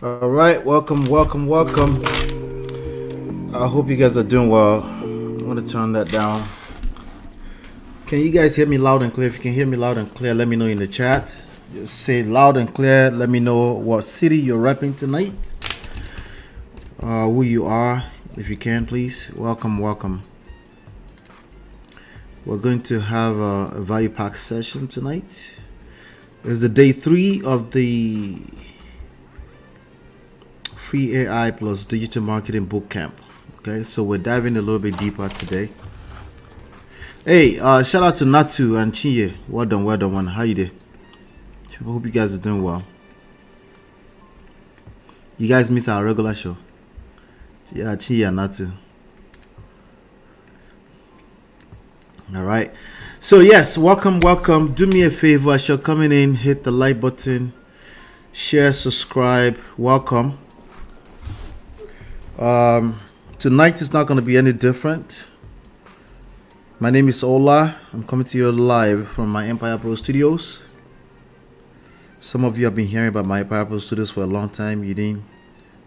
All right, welcome. I hope you guys are doing well. I'm gonna turn that down. Can you guys hear me loud and clear? If you can hear me loud and clear, let me know in the chat. Just say loud and clear. Let me know what city you're repping tonight. Who you are, if you can, please. Welcome. We're going to have a value pack session tonight. It's the day 3 of the free AI plus digital marketing bootcamp. Okay, so we're diving a little bit deeper today. Hey, shout out to Natu and Chinye. Well done, one. How you doing? I hope you guys are doing well. You guys miss our regular show. Yeah, Chinye and Natu. All right. So yes, welcome. Do me a favor as you're coming in, hit the like button, share, subscribe. Welcome. Tonight is not going to be any different. My name is Ola. I'm coming to you live from my Empire Pro Studios. Some of you have been hearing about my Empire Pro Studios for a long time. You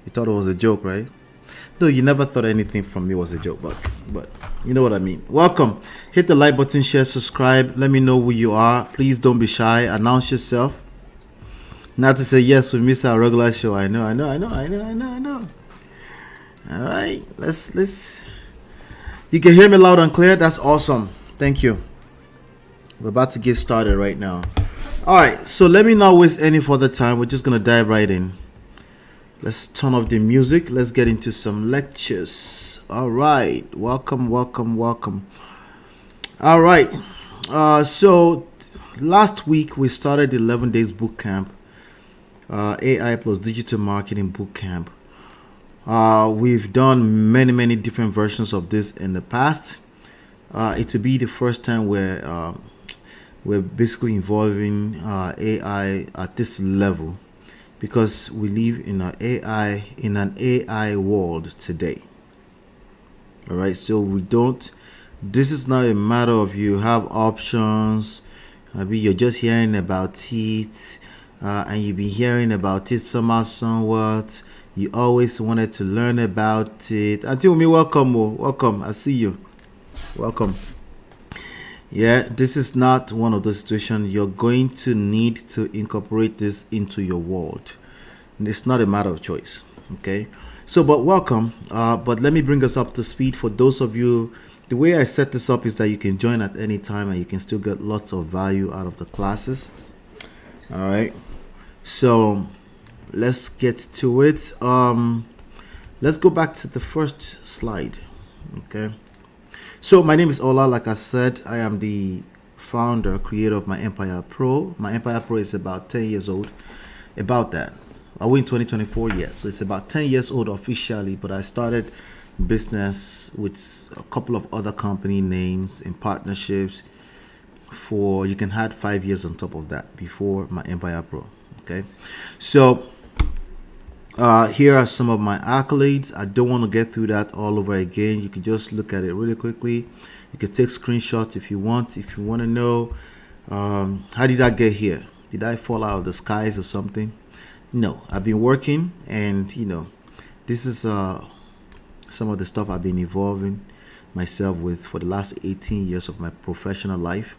thought it was a joke, right? No, you never thought anything from me was a joke, but you know what I mean. Welcome. Hit the like button, share, subscribe. Let me know who you are. Please don't be shy. Announce yourself. Not to say yes, we miss our regular show. I know. All right, let's. You can hear me loud and clear. That's awesome. Thank you. We're about to get started right now. All right, so let me not waste any further time. We're just gonna dive right in. Let's turn off the music. Let's get into some lectures. All right, welcome. All right, so last week we started the 11 days bootcamp, AI plus digital marketing bootcamp. We've done many different versions of this in the past. It will be the first time where we're basically involving AI at this level, because we live in an AI world today. All right, so this is not a matter of you have options. Maybe you're just hearing about it, and you've been hearing about it somewhat. You always wanted to learn about it. Until me, welcome. I see you. Welcome. Yeah, this is not one of those situations. You're going to need to incorporate this into your world. It's not a matter of choice. Okay. So, but welcome. But let me bring us up to speed. For those of you, the way I set this up is that you can join at any time and you can still get lots of value out of the classes. All right. So let's get to it. Let's go back to the first slide. Okay. So my name is Ola. Like I said, I am the founder, creator of my Empire Pro. My Empire Pro is about 10 years old. About that. I went in 2024, yes. So it's about 10 years old officially, but I started business with a couple of other company names in partnerships for, you can add 5 years on top of that before my Empire Pro. Okay. So here are some of my accolades. I don't want to get through that all over again. You can just look at it really quickly. You can take screenshots if you want. If you want to know, how did I get here? Did I fall out of the skies or something? No, I've been working, and this is some of the stuff I've been involving myself with for the last 18 years of my professional life.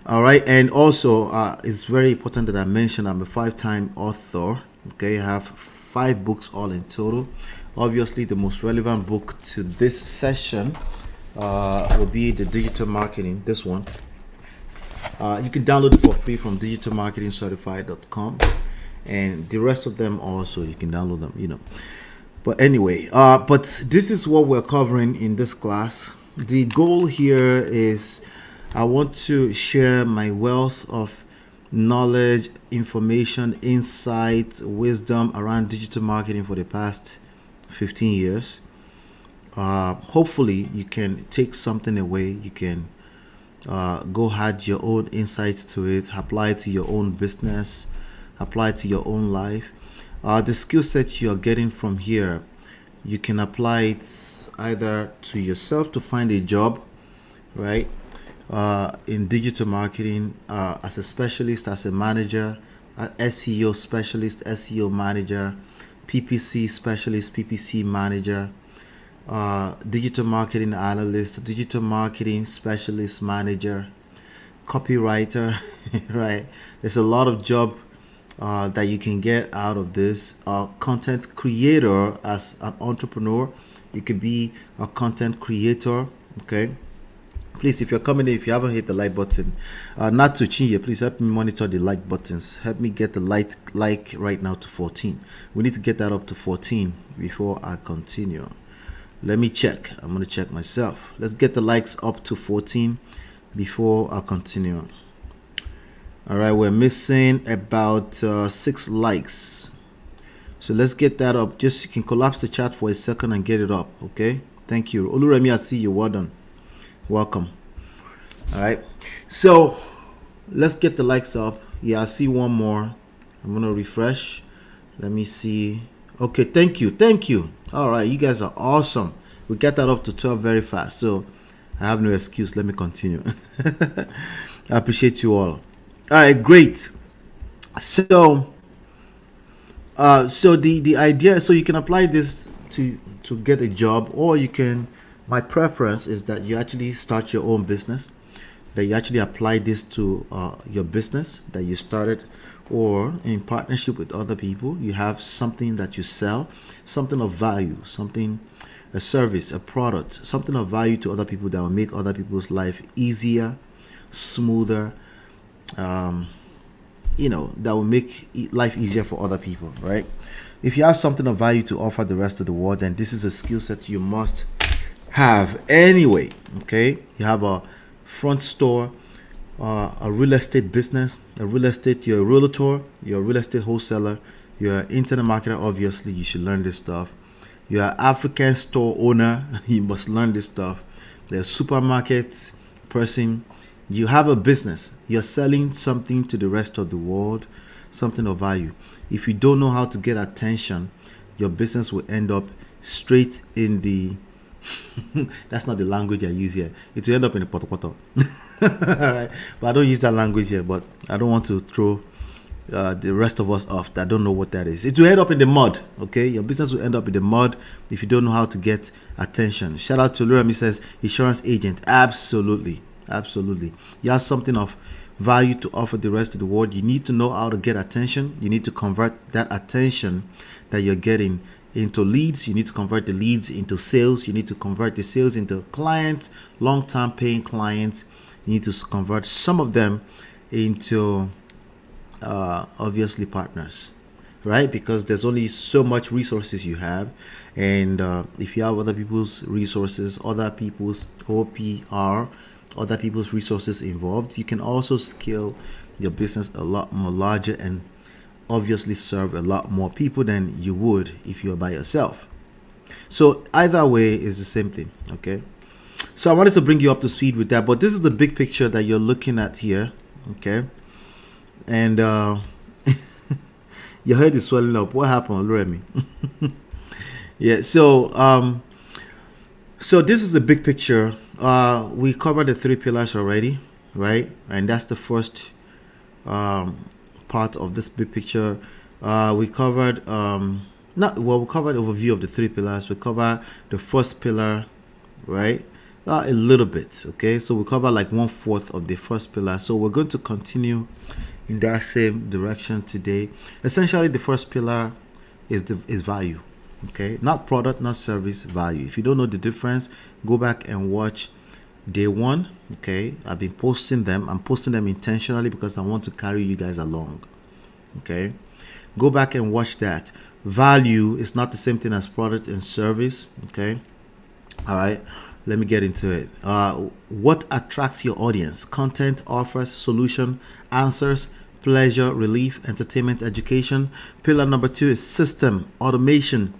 All right, and also it's very important that I mention I'm a 5-time author. Okay, I have 5 books all in total. Obviously, the most relevant book to this session will be the digital marketing, this one, You can download it for free from digitalmarketingcertified.com, and the rest of them also you can download them. But anyway, but this is what we're covering in this class. The goal here is I want to share my wealth of knowledge, information, insight, wisdom around digital marketing for the past 15 years. Hopefully you can take something away. You can go add your own insights to it, apply it to your own business, apply it to your own life. The skill set you're getting from here, you can apply it either to yourself to find a job, right? In digital marketing, as a specialist, as a manager, SEO specialist, SEO manager, PPC specialist, PPC manager, digital marketing analyst, digital marketing specialist manager, copywriter, right? There's a lot of job that you can get out of this. Content creator, as an entrepreneur, you could be a content creator, okay? Please, if you're coming in, if you haven't hit the like button, not to Chinye, please help me monitor the like buttons. Help me get the like right now to 14. We need to get that up to 14 before I continue. Let me check. I'm going to check myself. Let's get the likes up to 14 before I continue. All right, we're missing about 6 likes. So let's get that up. Just you can collapse the chat for a second and get it up, okay? Thank you. Oluremi, I see you. Well done. Welcome. All right, so let's get the likes up. Yeah, I see one more. I'm gonna refresh. Let me see. Okay, thank you. All right, you guys are awesome. We get that up to 12 very fast, so I have no excuse. Let me continue. I appreciate you all. All right, great. So the idea, so you can apply this to get a job, or you can, my preference is that you actually start your own business, that you actually apply this to your business that you started, or in partnership with other people, you have something that you sell, something of value, a service, a product, something of value to other people that will make other people's life easier, smoother, that will make life easier for other people, right? If you have something of value to offer the rest of the world, then this is a skill set you must have anyway, okay? You have a front store, a real estate business, you're a realtor, you're a real estate wholesaler, you're an internet marketer, obviously you should learn this stuff. You're an African store owner, you must learn this stuff. There's supermarket person, you have a business, you're selling something to the rest of the world, something of value. If you don't know how to get attention, your business will end up straight in the that's not the language I use here. It will end up in the poto. Alright, but I don't use that language here, but I don't want to throw the rest of us off that don't know what that is. It will end up in the mud, okay? Your business will end up in the mud if you don't know how to get attention. Shout out to Lurami, says insurance agent. Absolutely. You have something of value to offer the rest of the world. You need to know how to get attention. You need to convert that attention that you're getting into leads. You need to convert the leads into sales. You need to convert the sales into clients, long-term paying clients. You need to convert some of them into obviously partners, right? Because there's only so much resources you have, and if you have other people's resources, other people's OPR, other people's resources involved, you can also scale your business a lot more larger and obviously serve a lot more people than you would if you're by yourself. So either way is the same thing, okay? So I wanted to bring you up to speed with that, but this is the big picture that you're looking at here, okay? And your head is swelling up. What happened, Remy? Yeah, so this is the big picture. We covered the 3 pillars already, right? And that's the first part of this big picture. We covered we covered overview of the 3 pillars. We covered the first pillar, right? A little bit, okay? So we cover like 1/4 of the first pillar. So we're going to continue in that same direction today. Essentially, the first pillar is value, okay? Not product, not service, value. If you don't know the difference, go back and watch day one. Okay, I've been posting them. I'm posting them intentionally because I want to carry you guys along. Okay, go back and watch that. Value is not the same thing as product and service. Okay, all right, let me get into it. What attracts your audience? Content, offers, solution, answers, pleasure, relief, entertainment, education. Pillar number 2 is system, automation,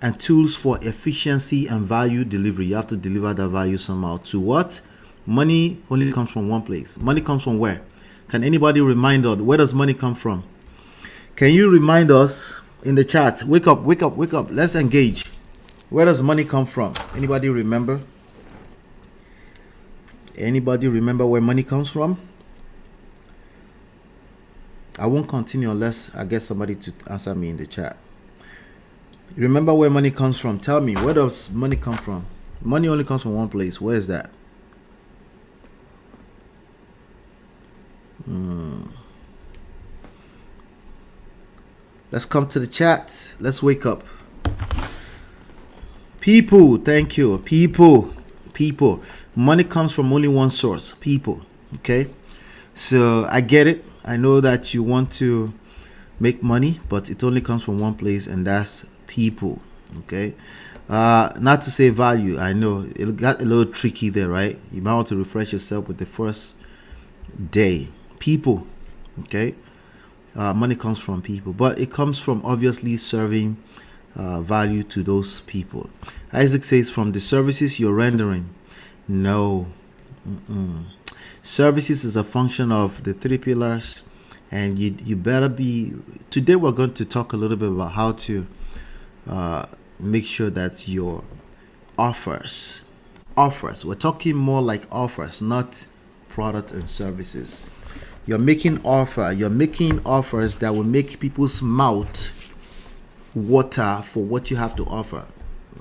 and tools for efficiency and value delivery. You have to deliver that value somehow. To what? Money only comes from one place. Money comes from where? Can anybody remind us? Where does money come from? Can you remind us in the chat? Wake up, wake up, wake up. Let's engage. Where does money come from? Anybody remember? Anybody remember where money comes from? I won't continue unless I get somebody to answer me in the chat. Remember where money comes from? Tell me, where does money come from? Money only comes from one place. Where is that? Let's come to the chat. Let's wake up. People, thank you. People. Money comes from only one source. People. Okay? So I get it. I know that you want to make money, but it only comes from one place, and that's people. Okay? Not to say value. I know it got a little tricky there, right? You might want to refresh yourself with the first day. People. Okay? Money comes from people, but it comes from obviously serving value to those people. Isaac says, from the services you're rendering. No. Services is a function of the 3 pillars, and you better be. Today we're going to talk a little bit about how to make sure that your offers, we're talking more like offers, not product and services. You're making offers that will make people's mouth water for what you have to offer.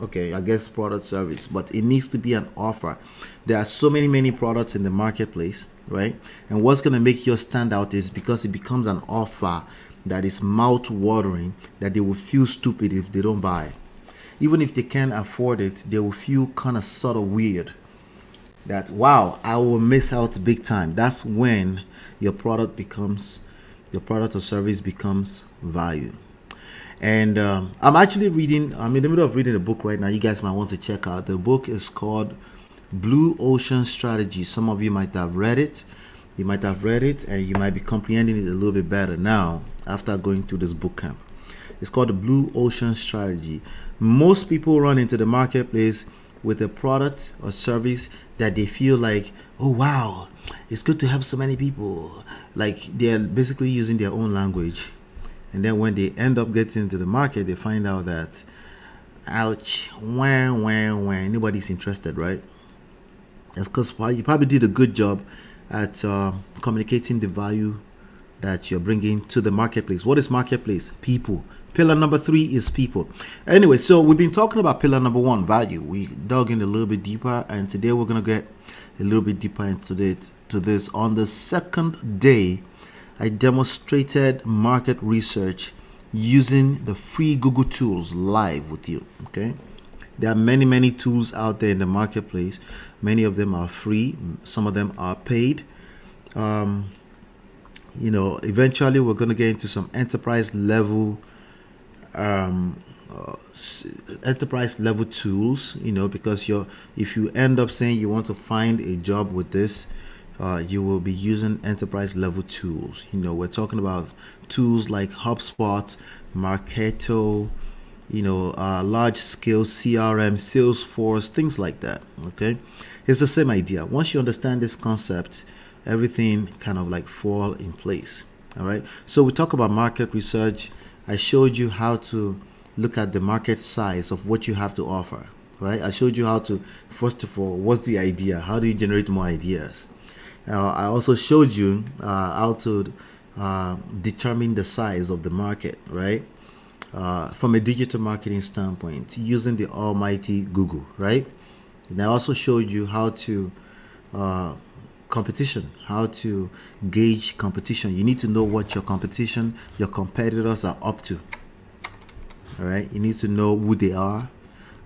Okay, I guess product service, but it needs to be an offer. There are so many products in the marketplace, right? And what's going to make yours stand out is because it becomes an offer that is mouth watering, that they will feel stupid if they don't buy. Even if they can't afford it, they will feel kind of sort of weird. That, wow, I will miss out big time. That's when your product or service becomes value. And I'm in the middle of reading a book right now. You guys might want to check out. The book is called Blue Ocean Strategy. Some of you might have read it. You might have read it, and you might be comprehending it a little bit better now after going through this boot camp. It's called the Blue Ocean Strategy. Most people run into the marketplace with a product or service that they feel like, oh wow, it's good to help so many people. Like they're basically using their own language. And then when they end up getting into the market, they find out that, ouch, nobody's interested, right? That's because you probably did a good job at communicating the value that you're bringing to the marketplace. What is marketplace? People. Pillar number 3 is people. Anyway, so we've been talking about pillar number 1, value. We dug in a little bit deeper, and today we're going to get a little bit deeper into this. On the second day, I demonstrated market research using the free Google tools live with you. Okay, there are many tools out there in the marketplace. Many of them are free, some of them are paid. Eventually we're going to get into some enterprise level tools, because if you end up saying you want to find a job with this, you will be using enterprise level tools. We're talking about tools like HubSpot, Marketo, large scale CRM, Salesforce, things like that. Okay, it's the same idea. Once you understand this concept, everything kind of like fall in place. All right, so we talk about market research. I showed you how to look at the market size of what you have to offer, right? I showed you how to, first of all, what's the idea? How do you generate more ideas? I also showed you how to determine the size of the market, right? From a digital marketing standpoint, using the almighty Google, right? And I also showed you how to competition, how to gauge competition. You need to know what your competitors are up to. All right, you need to know who they are,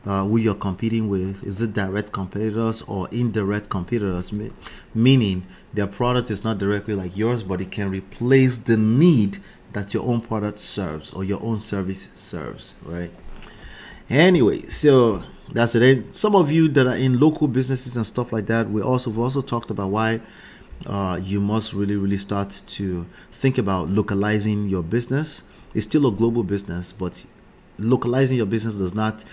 who you're competing with. Is it direct competitors or indirect competitors? Meaning their product is not directly like yours, but it can replace the need that your own product serves or your own service serves, right? Anyway, so that's it. And some of you that are in local businesses and stuff like that, we've also talked about why you must really start to think about localizing your business. It's still a global business, but localizing your business is not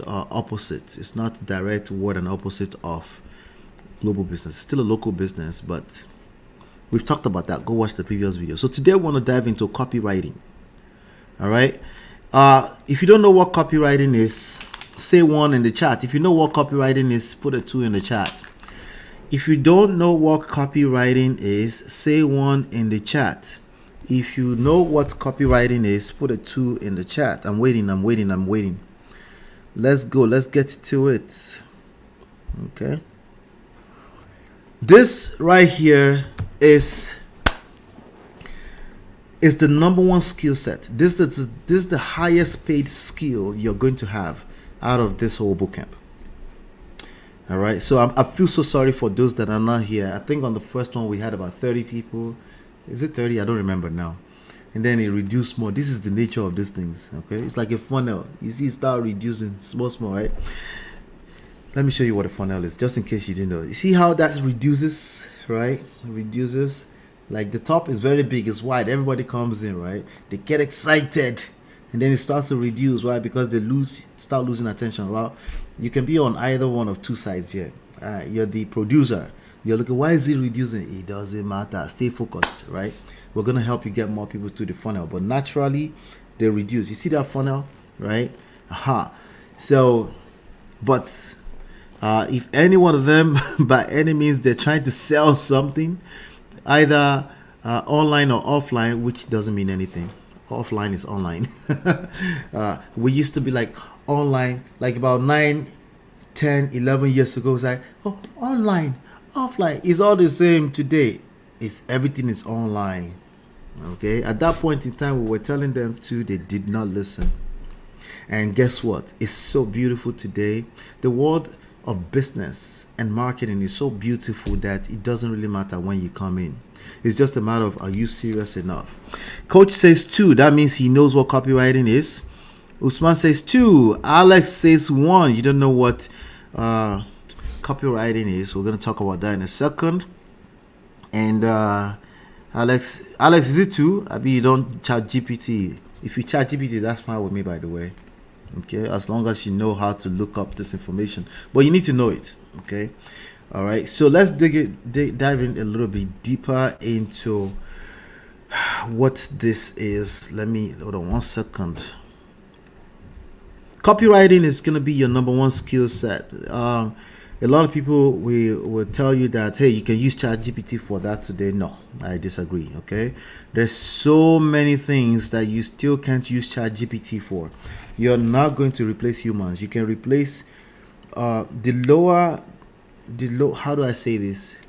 opposite. It's not direct word and opposite of global business. It's still a local business, but we've talked about that. Go watch the previous video. So today I want to dive into copywriting. All right. If you don't know what copywriting is, say 1 in the chat. If you know what copywriting is, put a 2 in the chat. If you don't know what copywriting is, say 1 in the chat. If you know what copywriting is, put a 2 in the chat. I'm waiting. Let's go. Let's get to it. Okay. This right here is the number one skill set. This is the highest paid skill you're going to have out of this whole bootcamp. All right. So I feel so sorry for those that are not here. I think on the first one we had about 30 people. Is it 30? I don't remember now. And then it reduced more. This is the nature of these things. Okay. It's like a funnel. You see, it start reducing small, right? Let me show you what a funnel is, just in case you didn't know. You see how that reduces, right? It reduces. Like the top is very big, it's wide. Everybody comes in, right? They get excited, and then it starts to reduce. Why? Because they start losing attention. Well, you can be on either one of two sides here. You're the producer. You're looking, why is it reducing? It doesn't matter. Stay focused, right? We're gonna help you get more people through the funnel, but naturally they reduce. You see that funnel, right? So, but if any one of them, by any means, they're trying to sell something, either online or offline, which doesn't mean anything. Offline is online. We used to be like online, like about 9, 10, 11 years ago. It's like, oh, online, offline, it's all the same today. Everything is online. Okay. At that point in time, we were telling them to, they did not listen. And guess what? It's so beautiful today. The world of business and marketing is so beautiful that it doesn't really matter when you come in. It's just a matter of, are you serious enough? Coach says 2. That means he knows what copywriting is. Usman says 2. Alex says 1. You don't know what copywriting is. We're going to talk about that in a second. And Alex, is it 2? I mean, you don't chat GPT. If you chat GPT, that's fine with me, by the way. Okay, as long as you know how to look up this information, but you need to know it. Okay, all right. So let's dive in a little bit deeper into what this is. Let me hold on 1 second. Copywriting is going to be your number one skill set. A lot of people will tell you that, hey, you can use ChatGPT for that today. No, I disagree. Okay, there's so many things that you still can't use ChatGPT for. You're not going to replace humans. You can replace the low. How do I say this?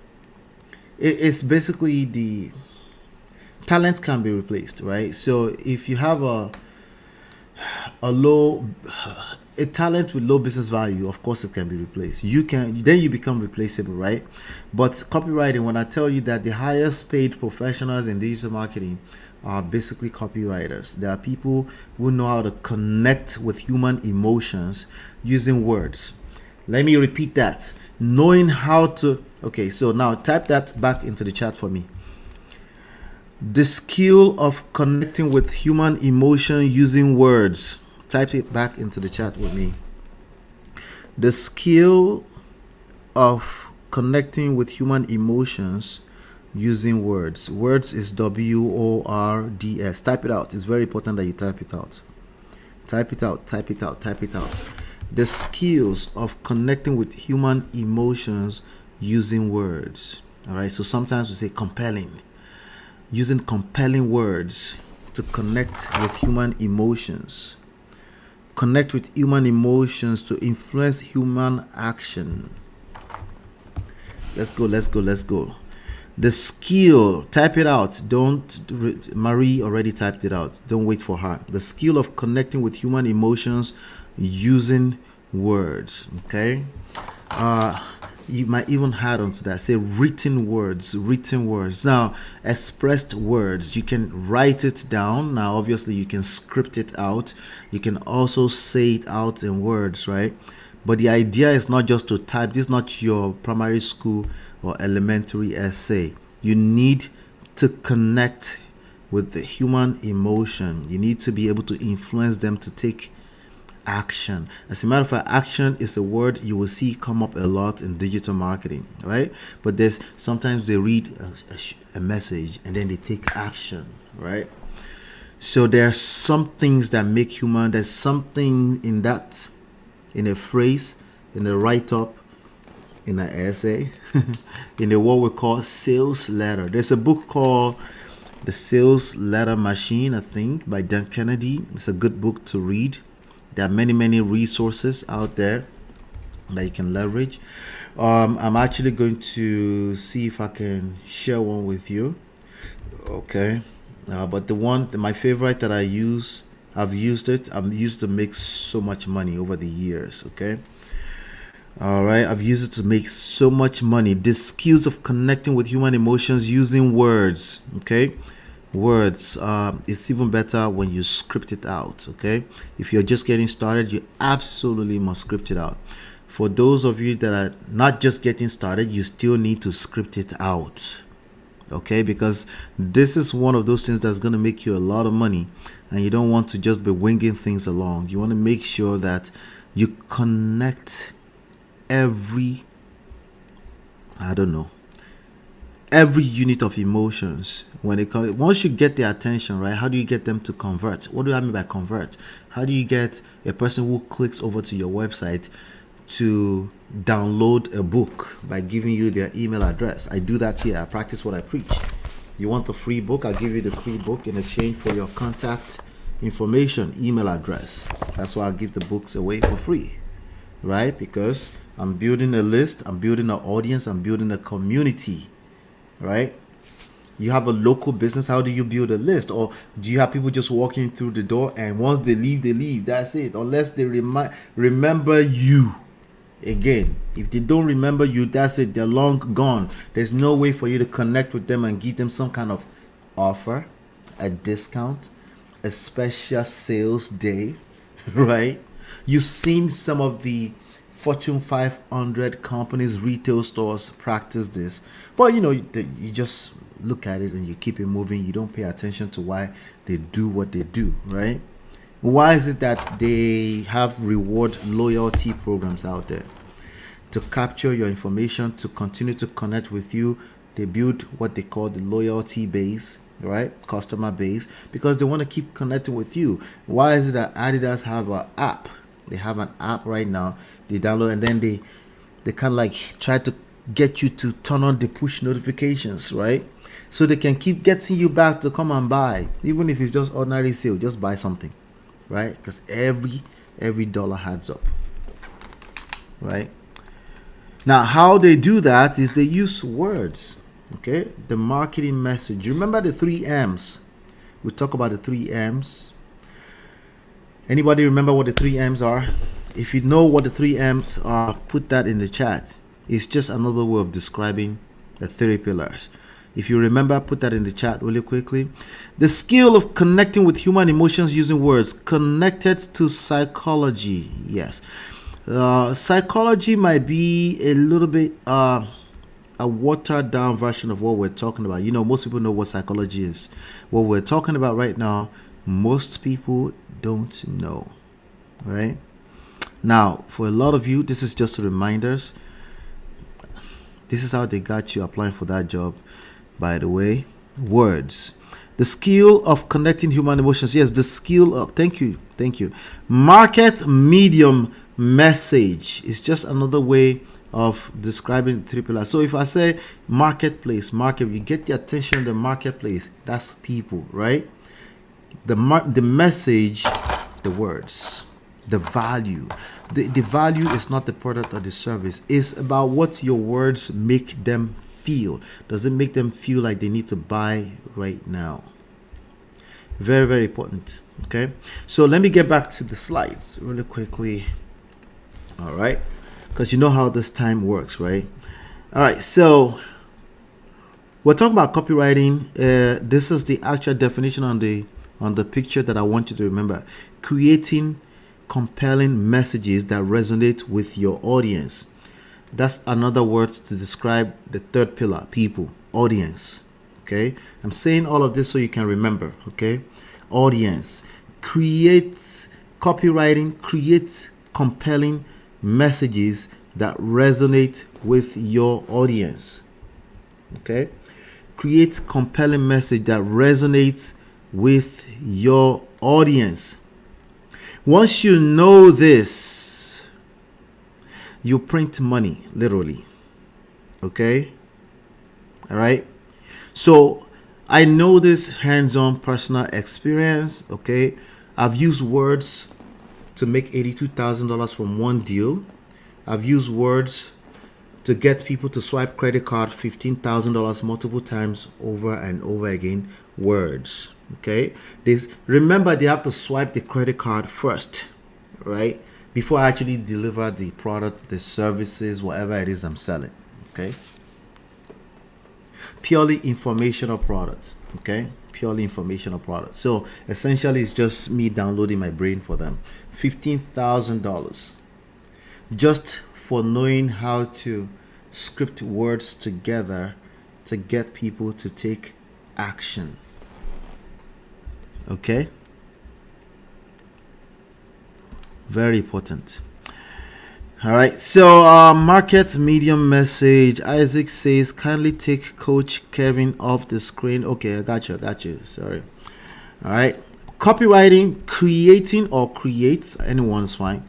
It's basically the talent can be replaced, right? So if you have a talent with low business value, of course it can be replaced. You become replaceable, right? But copywriting, when I tell you that the highest paid professionals in digital marketing are basically copywriters. There are people who know how to connect with human emotions using words. Let me repeat that. Knowing how to. Okay, so now type that back into the chat for me. The skill of connecting with human emotion using words. Type it back into the chat with me. The skill of connecting with human emotions using words. Words is WORDS. Type it out. It's very important that you type it out. Type it out. The skills of connecting with human emotions using words. All right. So sometimes we say compelling. Using compelling words to connect with human emotions. Connect with human emotions to influence human action. Let's go. The skill, type it out. Marie already typed it out. Don't wait for her. The skill of connecting with human emotions using words. Okay. You might even add onto that, say written words. Now, expressed words, you can write it down. Now, obviously, you can script it out. You can also say it out in words, right? But the idea is not just to type. This is not your primary school or elementary essay. You need to connect with the human emotion. You need to be able to influence them to take action. As a matter of fact, action is a word you will see come up a lot in digital marketing, right? But there's sometimes they read a message and then they take action, right? So there are some things that make human. There's something in that, in a phrase, in a write-up, in an essay, in a what we call sales letter. There's a book called The Sales Letter Machine, I think, by Dan Kennedy. It's a good book to read. There are many resources out there that you can leverage. I'm actually going to see if I can share one with you. Okay. But my favorite that I've used to make so much money over the years. Okay. All right. I've used it to make so much money. The skills of connecting with human emotions using words. Okay. Words, it's even better when you script it out. Okay, if you're just getting started, you absolutely must script it out. For those of you that are not just getting started, you still need to script it out. Okay, because this is one of those things that's going to make you a lot of money, and you don't want to just be winging things along. You want to make sure that you connect every unit of emotions when it comes. Once you get their attention, right? How do you get them to convert? What do I mean by convert? How do you get a person who clicks over to your website to download a book by giving you their email address? I do that here. I practice what I preach. You want the free book? I'll give you the free book in exchange for your contact information, email address. That's why I give the books away for free, right? Because I'm building a list, I'm building an audience, I'm building a community. Right? You have a local business. How do you build a list? Or do you have people just walking through the door and once they leave? That's it. Unless they remember you again. If they don't remember you, that's it. They're long gone. There's no way for you to connect with them and give them some kind of offer, a discount, a special sales day, right? You've seen some of the Fortune 500 companies, retail stores practice this. But you just look at it and you keep it moving. You don't pay attention to why they do what they do, right? Why is it that they have reward loyalty programs out there? To capture your information, to continue to connect with you. They build what they call the loyalty base, right? Customer base, because they want to keep connecting with you. Why is it that Adidas have an app? They have an app right now. They download and then they kind of like try to get you to turn on the push notifications, right? So they can keep getting you back to come and buy, even if it's just ordinary sale. Just buy something, right? Because every dollar adds up, right? Now, how they do that is they use words. Okay, the marketing message. Remember the 3 M's? We talk about the 3 M's. Anybody remember what the 3 M's are? If you know what the 3 M's are, put that in the chat. It's just another way of describing the 3 pillars. If you remember, put that in the chat really quickly. The skill of connecting with human emotions using words, connected to psychology. Yes. Psychology might be a little bit a watered down version of what we're talking about. Most people know what psychology is. What we're talking about right now, most people don't know, right? Now, for a lot of you, this is just reminders. This is how they got you applying for that job, by the way. Words. The skill of connecting human emotions. Yes, the skill of, thank you. Market, medium, message is just another way of describing the 3 pillars. So if I say marketplace, you get the attention of the marketplace. That's people, right? The message, the words, the value. The value is not the product or the service. It's about what your words make them feel. Does it make them feel like they need to buy right now? Very, very important. Okay, so let me get back to the slides really quickly. All right, because you know how this time works, right? All right, so we're talking about copywriting. This is the actual definition on the picture that I want you to remember. Creating compelling messages that resonate with your audience. That's another word to describe the third pillar, people, audience. Okay, I'm saying all of this so you can remember. Okay, audience. Copywriting creates compelling messages that resonate with your audience. Okay, create compelling message that resonates with your audience. Once you know this, you print money, literally. Okay, all right. So I know this hands-on personal experience. Okay, I've used words to make $82,000 from one deal. I've used words to get people to swipe credit card $15,000 multiple times over and over again. Words. Okay, remember they have to swipe the credit card first, right, before I actually deliver the product, the services, whatever it is I'm selling. Okay, purely informational products. Okay, purely informational products. So essentially it's just me downloading my brain for them. $15,000 just for knowing how to script words together to get people to take action. Okay, very important. All right, so market medium message. Isaac says, kindly take Coach Kevin off the screen. Okay, I got you. Sorry. All right, copywriting, creating or creates, anyone's fine,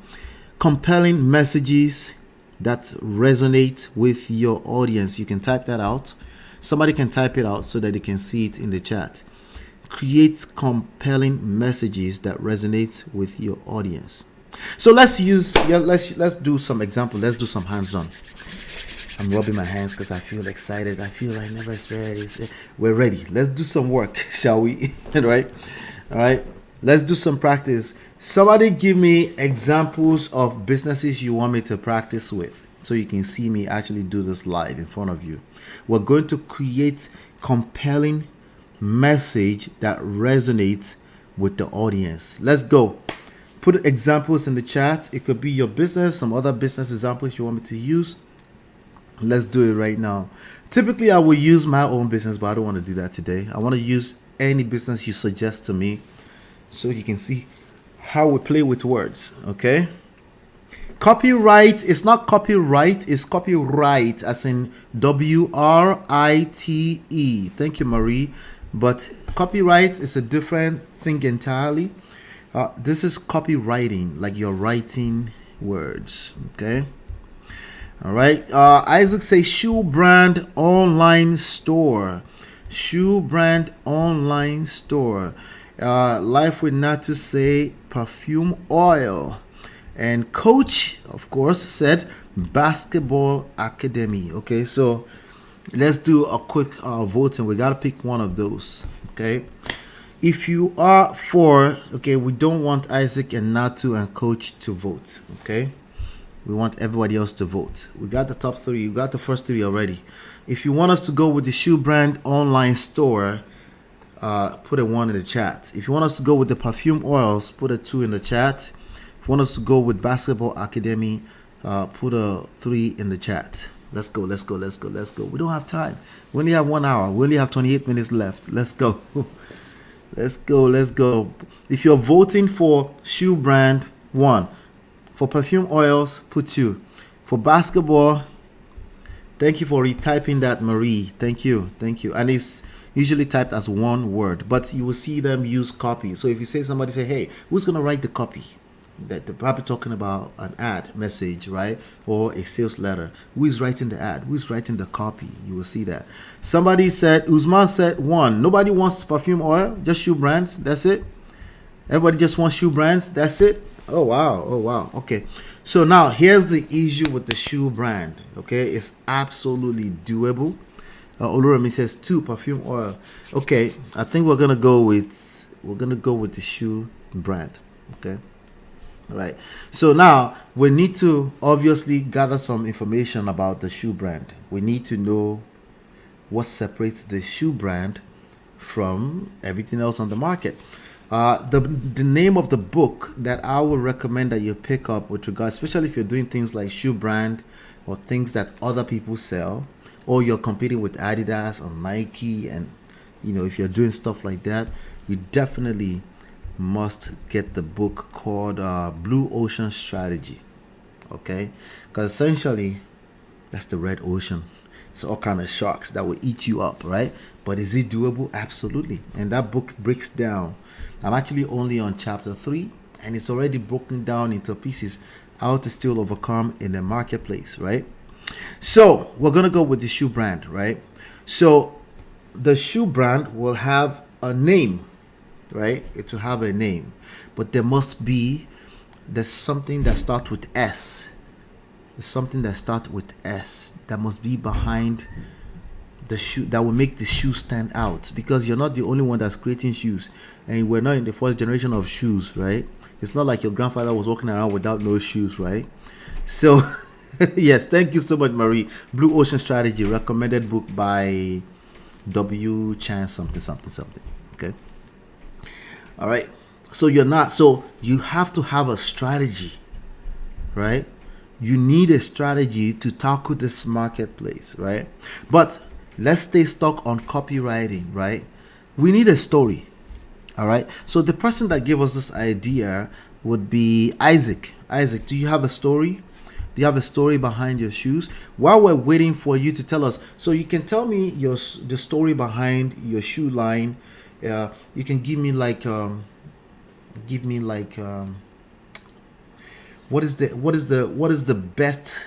compelling messages that resonate with your audience. You can type that out. Somebody can type it out so that they can see it in the chat. Create compelling messages that resonate with your audience. So let's do some example. Let's do some hands-on. I'm rubbing my hands because I feel excited. I feel I never experienced this. We're ready. Let's do some work, shall we? Right? All right. Let's do some practice. Somebody give me examples of businesses you want me to practice with so you can see me actually do this live in front of you. We're going to create compelling message that resonates with the audience. Let's go. Put examples in the chat. It could be your business, some other business examples you want me to use. Let's do it right now. Typically, I will use my own business, but I don't want to do that today. I want to use any business you suggest to me so you can see how we play with words. Okay. Copyright is not copyright, it's copyright, as in WRITE. Thank you, Marie. But copyright is a different thing entirely. This is copywriting, like you're writing words. Okay. All right. Isaac says shoe brand online store. Shoe brand online store. Life with Natu say perfume oil. And Coach, of course, said basketball academy. Okay, so let's do a quick voting. We got to pick one of those. Okay. If you are for, okay, we don't want Isaac and Natu and Coach to vote. Okay. We want everybody else to vote. We got the top three. We got the first three already. If you want us to go with the shoe brand online store, put a 1 in the chat. If you want us to go with the perfume oils, put a 2 in the chat. If you want us to go with basketball academy, put a 3 in the chat. Let's go. We don't have time. We only have 1 hour. We only have 28 minutes left. Let's go. Let's go. If you're voting for shoe brand, 1. For perfume oils, put 2. For basketball, thank you for retyping that, Marie. Thank you. And it's usually typed as one word, but you will see them use copy. So if you say, somebody say, hey, who's going to write the copy? That they're probably talking about an ad message, right? Or a sales letter. Who is writing the ad? Who is writing the copy? You will see that. Somebody said, Usman said 1. Nobody wants perfume oil, just shoe brands. That's it. Everybody just wants shoe brands. That's it. Oh, wow. Okay. So now here's the issue with the shoe brand. Okay. It's absolutely doable. Olurami says 2 perfume oil. Okay. I think we're going to go with the shoe brand. Okay. Right. So now we need to obviously gather some information about the shoe brand. We need to know what separates the shoe brand from everything else on the market. The name of the book that I would recommend that you pick up with regards, especially if you're doing things like shoe brand or things that other people sell, or you're competing with Adidas or Nike, and if you're doing stuff like that, you definitely must get the book called Blue Ocean Strategy. Okay, because essentially that's the red ocean. It's all kind of sharks that will eat you up, right? But is it doable? Absolutely. And that book breaks down. I'm actually only on chapter 3, and it's already broken down into pieces how to still overcome in the marketplace, right? So we're gonna go with the shoe brand, right? So the shoe brand will have a name, right? It will have a name, but there's something that starts with S. There's something that starts with S that must be behind the shoe, that will make the shoe stand out, because you're not the only one that's creating shoes, and we're not in the first generation of shoes, right? It's not like your grandfather was walking around without no shoes, right? So yes, thank you so much, Marie. Blue Ocean Strategy, recommended book by W. Chan something. Okay. All right. So you have to have a strategy, right? You need a strategy to tackle this marketplace, right? But let's stay stuck on copywriting, right? We need a story. All right. So the person that gave us this idea would be Isaac. Isaac, do you have a story? Do you have a story behind your shoes? While we're waiting for you to tell us, so you can tell me the story behind your shoe line. You can give me like what is the best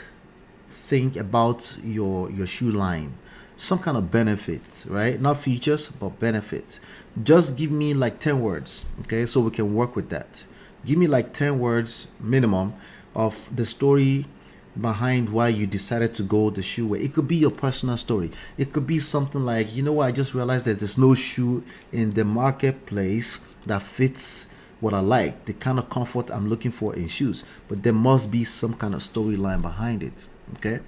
thing about your shoe line? Some kind of benefits, right? Not features, but benefits. Just give me like 10 words, okay? So we can work with that. Give me like 10 words minimum of the story behind why you decided to go the shoe way. It could be your personal story. It could be something like, I just realized that there's no shoe in the marketplace that fits what I like, the kind of comfort I'm looking for in shoes. But there must be some kind of storyline behind it, okay?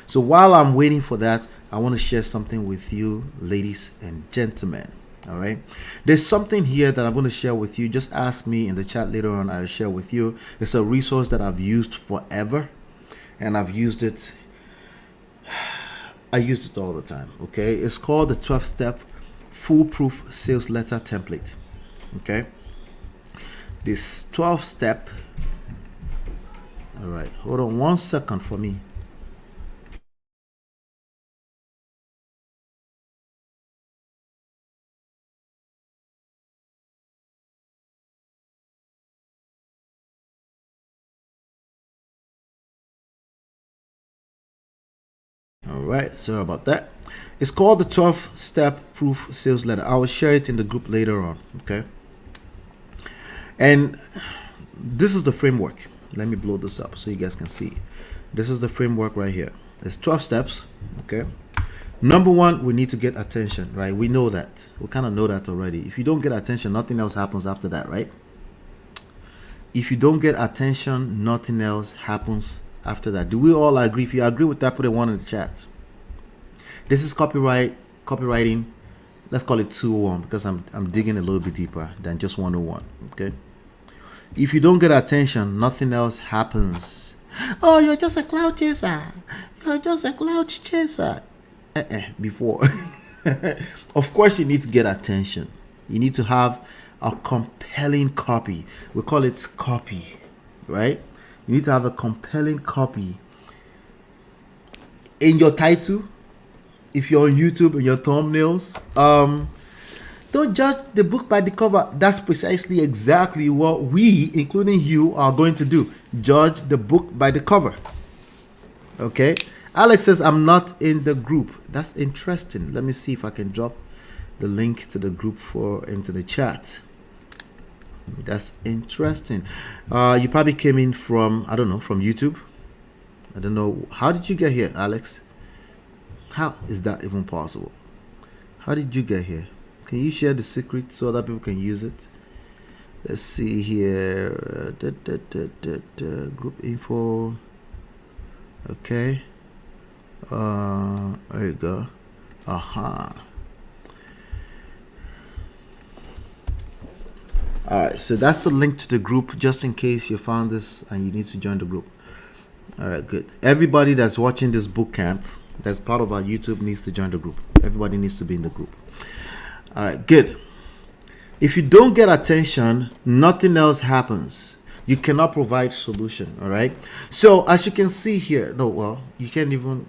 So while I'm waiting for that, I want to share something with you, ladies and gentlemen. All right, there's something here that I'm going to share with you. Just ask me in the chat later on. I'll share with you. It's a resource that I've used forever, and I've used it. I use it all the time. Okay, it's called the 12-step foolproof sales letter template. Okay, this 12-step. All right, hold on 1 second for me. All right, sorry about that. It's called the 12-step proof sales letter. I will share it in the group later on. Okay, and this is the framework. Let me blow this up so you guys can see. This is the framework right here. There's 12 steps. Okay, number 1, we need to get attention, right? We know that. We kind of know that already. If you don't get attention, nothing else happens after that, right? If you don't get attention, nothing else happens after that. Do we all agree? If you agree with that, put a 1 in the chat. This is copywriting. Let's call it 201 because I'm digging a little bit deeper than just 101. Okay. If you don't get attention, nothing else happens. Oh, you're just a cloud chaser. You're just a cloud chaser. Before. Of course, you need to get attention. You need to have a compelling copy. We call it copy, right? You need to have a compelling copy in your title. If you're on YouTube, in your thumbnails, don't judge the book by the cover. That's precisely exactly what we, including you, are going to do. Judge the book by the cover. Okay. Alex says, I'm not in the group. That's interesting. Let me see if I can drop the link to the group into the chat. That's interesting. You probably came in from, I don't know, from YouTube. I don't know. How did you get here, Alex? How is that even possible? How did you get here? Can you share the secret so other people can use it? Let's see here. Group info. Okay. There you go. Aha. All right, so that's the link to the group, just in case you found this and you need to join the group. All right, good. Everybody that's watching this boot camp, that's part of our YouTube, needs to join the group. Everybody needs to be in the group. All right, good. If you don't get attention, nothing else happens. You cannot provide solution. All right. So as you can see here, you can't even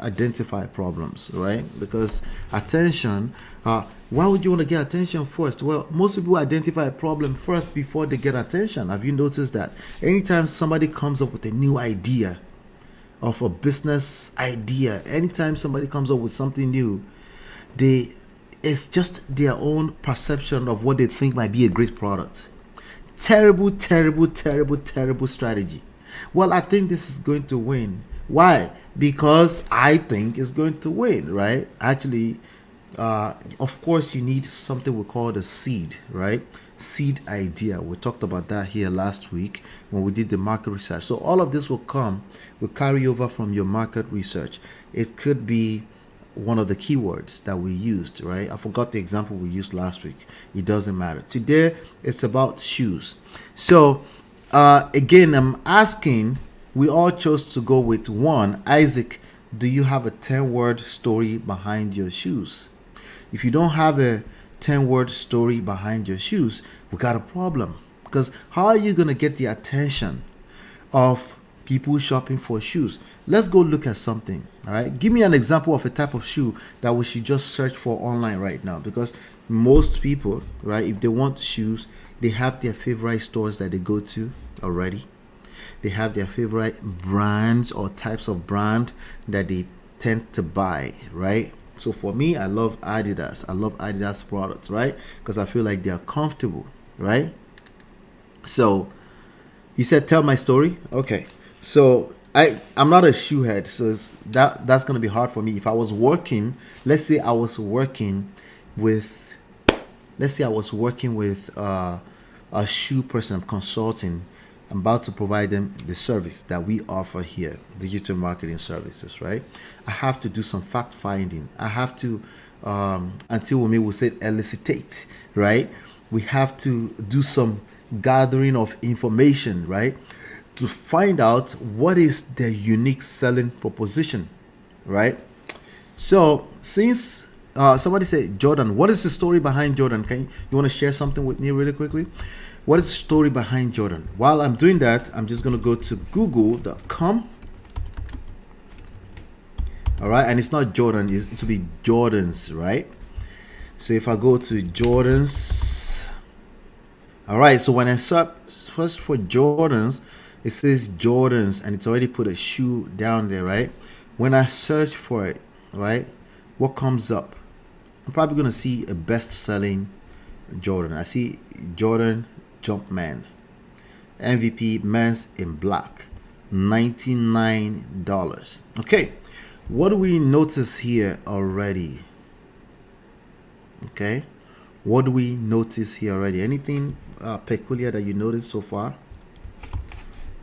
identify problems, right? Because attention, why would you want to get attention first? Well, most people identify a problem first before they get attention. Have you noticed that? Anytime somebody comes up with a new idea of a business idea, anytime somebody comes up with something new, it's just their own perception of what they think might be a great product. Terrible strategy. Well, I think this is going to win. Why? Because I think it's going to win, right? Actually, of course, you need something we call the seed, right? Seed idea. We talked about that here last week when we did the market research. So all of this will carry over from your market research. It could be one of the keywords that we used, right? I forgot the example we used last week. It doesn't matter. Today, it's about shoes. So, again, I'm asking, we all chose to go with one. Isaac, do you have a 10-word story behind your shoes? If you don't have a 10-word story behind your shoes, we got a problem. Because how are you going to get the attention of people shopping for shoes? Let's go look at something. All right, give me an example of a type of shoe that we should just search for online right now, because most people, right, if they want shoes, they have their favorite stores that they go to already. They have their favorite brands or types of brand that they tend to buy, right? So for me, I love Adidas. I love Adidas products, right? Because I feel like they are comfortable, right? So he said, tell my story. Okay. So I'm not a shoe head, so that's going to be hard for me. If I was working, let's say I was working with a shoe person, I'm consulting. I'm about to provide them the service that we offer here, digital marketing services, right? I have to do some fact finding. I have to, until we will say elicitate, right? We have to do some gathering of information, right? To find out what is the unique selling proposition, right? So since somebody said, Jordan, what is the story behind Jordan? You want to share something with me really quickly? What is the story behind Jordan? While I'm doing that, I'm just going to go to google.com. All right. And it's not Jordan. It will be Jordan's, right? So if I go to Jordan's. All right. So when I search first for Jordan's, it says Jordan's and it's already put a shoe down there, right? When I search for it, right, what comes up? I'm probably going to see a best-selling Jordan. I see Jordan Jumpman, MVP men's in black, $99. Okay, what do we notice here already? Okay, what do we notice here already? Anything peculiar that you noticed so far?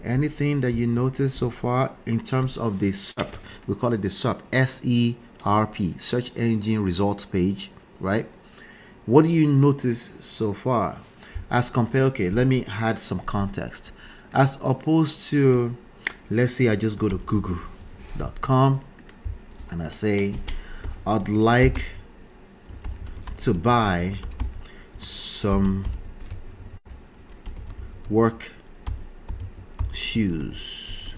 Anything that you noticed so far in terms of the SERP? We call it the SERP, SERP, search engine results page, right? What do you notice so far? As compared, okay, let me add some context. As opposed to, let's say I just go to google.com and I say, I'd like to buy some work shoes,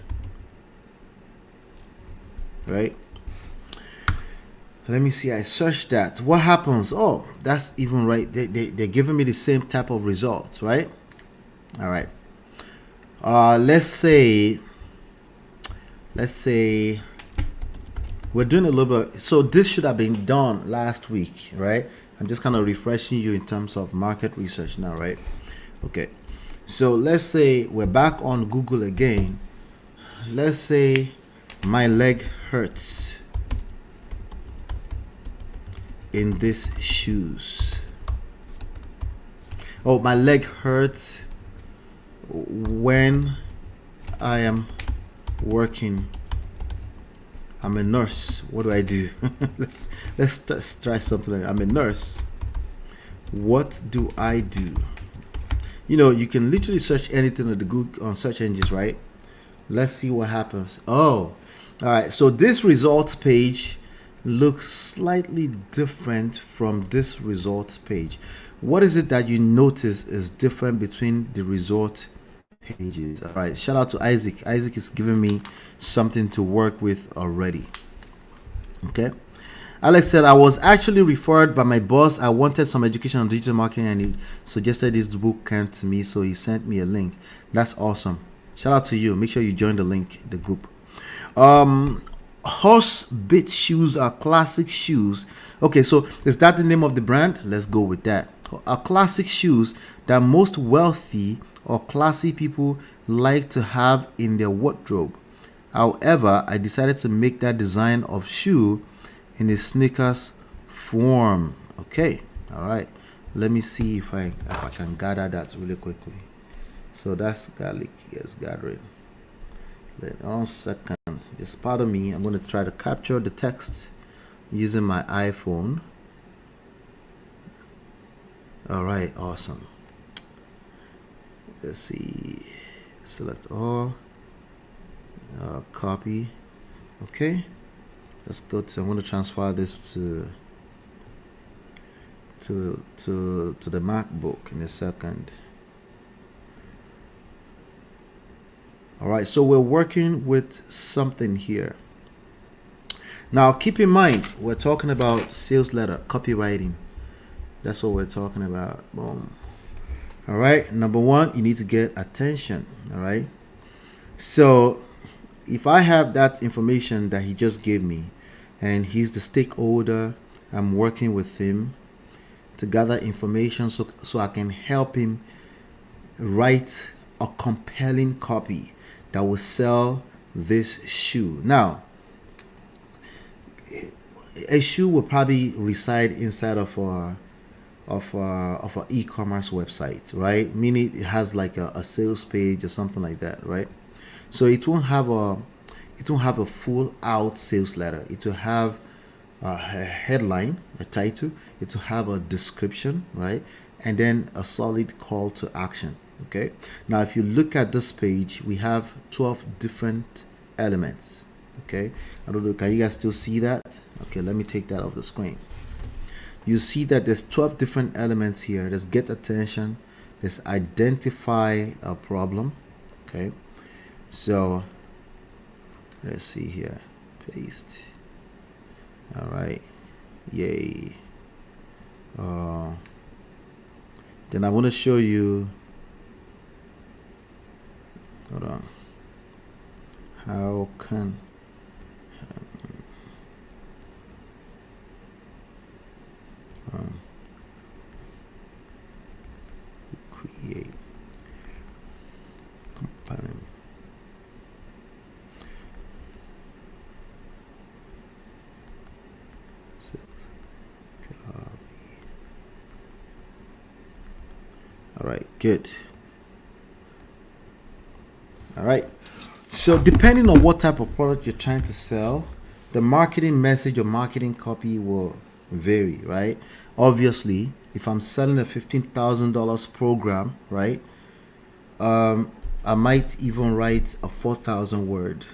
right? Let me see. I searched that. What happens? Oh, that's even right. They're giving me the same type of results, right? All right. Let's say we're doing a little bit. So this should have been done last week, right? I'm just kind of refreshing you in terms of market research now, right? Okay. So let's say we're back on Google again. Let's say my leg hurts in these shoes. Oh, my leg hurts when I am working. I'm a nurse. What do I do? let's try something like that. I'm a nurse. What do I do? You know, you can literally search anything on the Google on search engines, right? Let's see what happens. Oh, all right. So this results page looks slightly different from this results page. What is it that you notice is different between the result pages? All right. Shout out to Isaac. Isaac is giving me something to work with already. Okay. Alex said, I was actually referred by my boss. I wanted some education on digital marketing and he suggested this book came to me, so he sent me a link. That's awesome. Shout out to you. Make sure you join the link, the group. Horse Bit shoes are classic shoes. Okay, so is that the name of the brand? Let's go with that. Are classic shoes that most wealthy or classy people like to have in their wardrobe. However, I decided to make that design of shoe in a sneakers form. Okay, all right. Let me see if I can gather that really quickly. So that's garlic. Yes, gathering. Hold on a second. Just pardon me. I'm going to try to capture the text using my iPhone. All right, awesome. Let's see. Select all. Copy. Okay. Let's go to. I'm going to transfer this to the MacBook in a second. All right, so we're working with something here. Now, keep in mind, we're talking about sales letter, copywriting. That's what we're talking about. Boom. All right, number one, you need to get attention. All right. So if I have that information that he just gave me, and he's the stakeholder, I'm working with him to gather information so I can help him write a compelling copy that will sell this shoe. Now, a shoe will probably reside inside of our e-commerce website, right? Meaning it has like a sales page or something like that, right? So it won't have a full out sales letter. It will have a headline, a title. It will have a description, right? And then a solid call to action. Okay. Now, if you look at this page, we have 12 different elements. Okay. I don't know. Can you guys still see that? Okay. Let me take that off the screen. You see that there's 12 different elements here. There's get attention. There's identify a problem. Okay. So let's see here. Paste. All right. Yay. Then I want to show you. Hold on. How can create compelling sales copy? All right, good. All right. So depending on what type of product you're trying to sell, the marketing message or marketing copy will vary, right? Obviously, if I'm selling a $15,000 program, right, I might even write a 4,000 word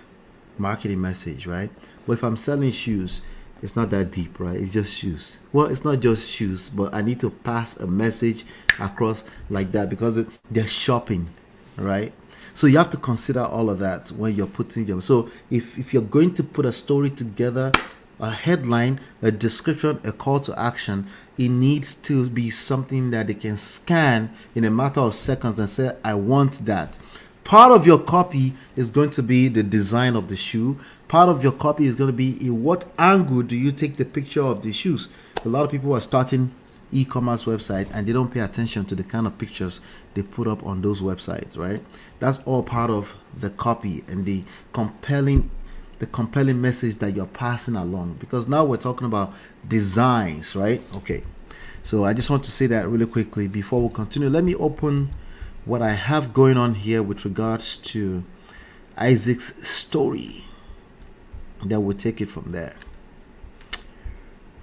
marketing message, right? But if I'm selling shoes, it's not that deep, right? It's just shoes. Well, it's not just shoes, but I need to pass a message across like that because they're shopping, right? So you have to consider all of that when you're putting your. So if you're going to put a story together, a headline, a description, a call to action, it needs to be something that they can scan in a matter of seconds and say, I want that. Part of your copy is going to be the design of the shoe. Part of your copy is going to be in what angle do you take the picture of the shoes. A lot of people are starting e-commerce website and they don't pay attention to the kind of pictures they put up on those websites, right? That's all part of the copy and the compelling message that you're passing along, because now we're talking about designs, right? Okay, So I just want to say that really quickly before we continue. Let me open what I have going on here with regards to Isaac's story. Then we'll take it from there.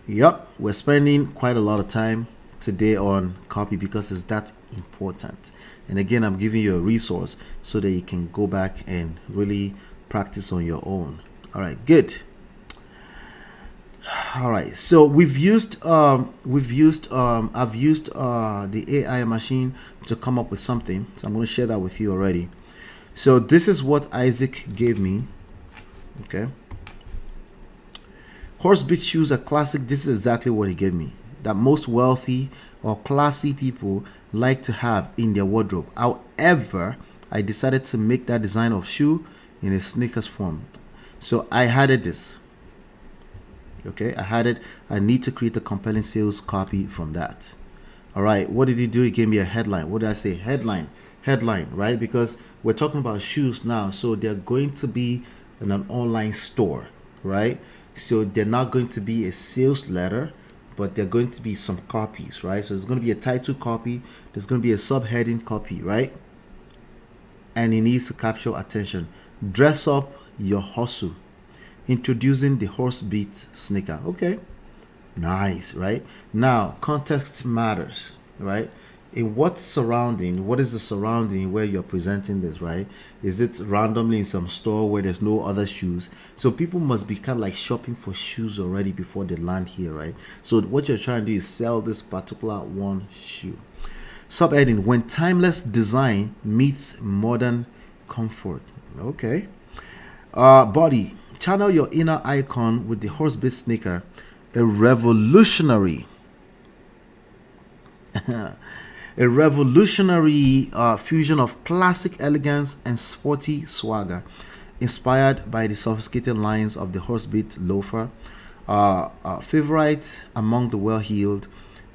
Yep, we're spending quite a lot of time today on copy because it's that important. And again, I'm giving you a resource so that you can go back and really practice on your own. All right, good. All right, so I've used the AI machine to come up with something. So I'm going to share that with you already. So this is what Isaac gave me. Okay. Horsebit shoes are classic. This is exactly what he gave me. That most wealthy or classy people like to have in their wardrobe. However, I decided to make that design of shoe in a sneakers form. So I added this. Okay, I need to create a compelling sales copy from that. All right, what did he do? He gave me a headline. What did I say? Headline, right? Because we're talking about shoes now, so they're going to be in an online store, right? So they're not going to be a sales letter, but they're going to be some copies, right? So there's going to be a title copy, there's going to be a subheading copy, right? And it needs to capture attention. Dress up your hustle. Introducing the Horsebit sneaker. Okay, nice, right? Now, context matters, right? In what is the surrounding where you're presenting this, right? Is it randomly in some store where there's no other shoes? So people must be kind of like shopping for shoes already before they land here, right? So what you're trying to do is sell this particular one shoe. Subheading: when timeless design meets modern comfort. Okay. Body: channel your inner icon with the Horsebit sneaker, a revolutionary fusion of classic elegance and sporty swagger, inspired by the sophisticated lines of the Horsebit loafer. Favorite among the well-heeled,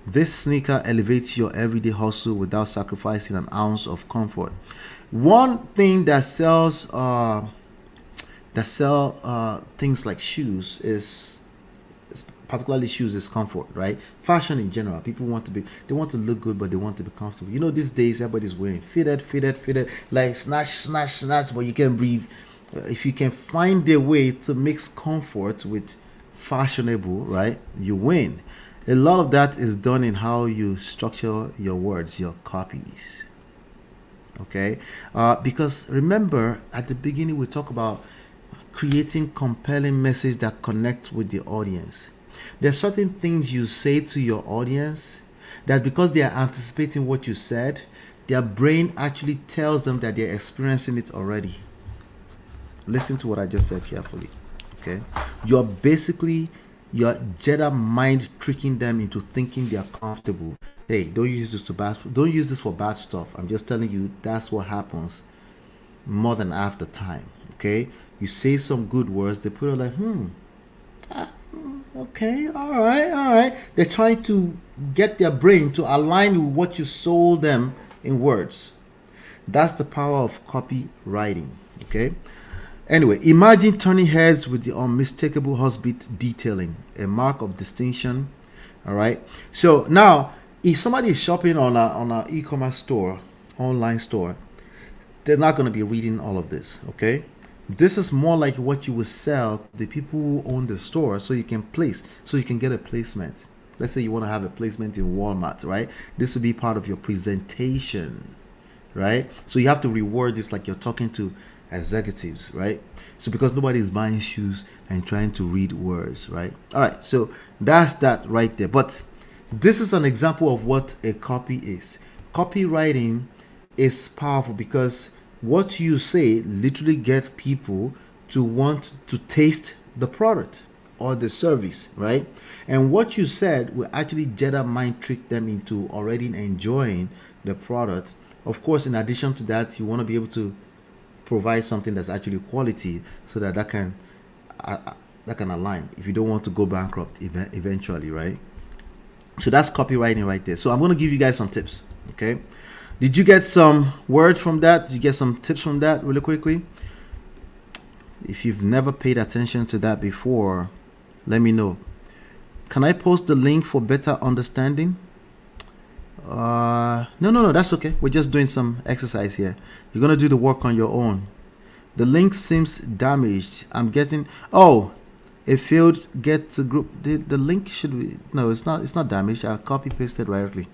this sneaker elevates your everyday hustle without sacrificing an ounce of comfort. One thing that sells things like shoes is particularly shoes is comfort, right? Fashion in general, people want to look good, but they want to be comfortable. You know, these days everybody's wearing fitted, like snatch, but you can breathe. If you can find a way to mix comfort with fashionable, right, you win. A lot of that is done in how you structure your words, your copies. Okay, because remember at the beginning we talk about creating compelling message that connects with the audience. There are certain things you say to your audience that because they are anticipating what you said, their brain actually tells them that they're experiencing it already. Listen to what I just said carefully. Okay, you're Jedi mind tricking them into thinking they're comfortable. Hey, don't use this for bad stuff. I'm just telling you that's what happens more than half the time. Okay, you say some good words, they put it like, okay, all right. They're trying to get their brain to align with what you sold them in words. That's the power of copywriting. Okay. Anyway, imagine turning heads with the unmistakable Horsebit detailing, a mark of distinction. All right. So now, if somebody is shopping on a e-commerce store, online store, they're not going to be reading all of this. Okay. This is more like what you would sell to the people who own the store, so you can get a placement. Let's say you want to have a placement in Walmart, right? This would be part of your presentation, right? So you have to reword this like you're talking to executives, right? So because nobody's buying shoes and trying to read words, right? All right, so that's that right there. But this is an example of what a copy is. Copywriting is powerful because what you say literally gets people to want to taste the product or the service, right? And what you said will actually Jedi mind trick them into already enjoying the product. Of course, in addition to that, you want to be able to provide something that's actually quality so that can align if you don't want to go bankrupt eventually, right? So that's copywriting right there. So I'm going to give you guys some tips. Okay, did you get some word from that? Did you get some tips from that really quickly? If you've never paid attention to that before, let me know. Can I post the link for better understanding? No, that's okay. We're just doing some exercise here. You're gonna do the work on your own. The link seems damaged. I'm getting. Oh, it failed. Get the group. The link should be. No, it's not. It's not damaged. I copy pasted rightly.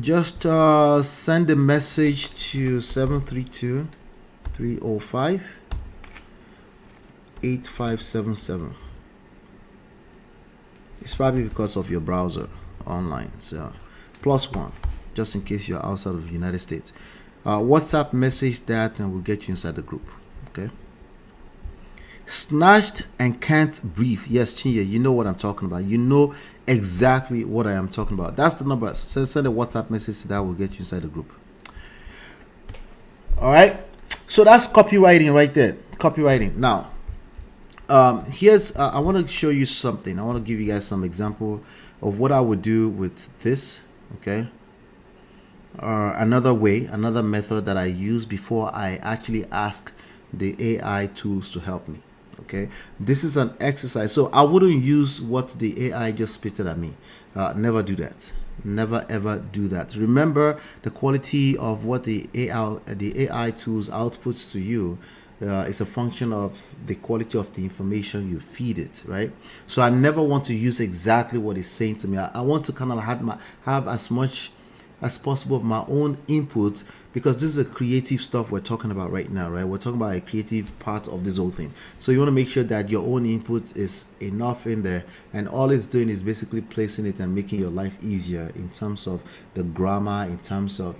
Just send a message to 732-305-8577. It's probably because of your browser online. So +1, just in case you're outside of the United States. WhatsApp message that and we'll get you inside the group. Okay. Snatched and can't breathe. Yes, Chinya, you know what I'm talking about. You know exactly what I am talking about. That's the number. Send a WhatsApp message that will get you inside the group. All right. So that's copywriting right there. Copywriting. Now, here's I want to show you something. I want to give you guys some example of what I would do with this. Okay. Another way, another method that I use before I actually ask the AI tools to help me. Okay, this is an exercise, so I wouldn't use what the AI just spitted at me. Never do that. Never ever do that. Remember, the quality of what the AI tools outputs to you is a function of the quality of the information you feed it, right? So I never want to use exactly what it's saying to me. I want to kind of have as much as possible of my own input, because this is a creative stuff we're talking about right now, right? We're talking about a creative part of this whole thing. So you want to make sure that your own input is enough in there, and all it's doing is basically placing it and making your life easier in terms of the grammar, in terms of,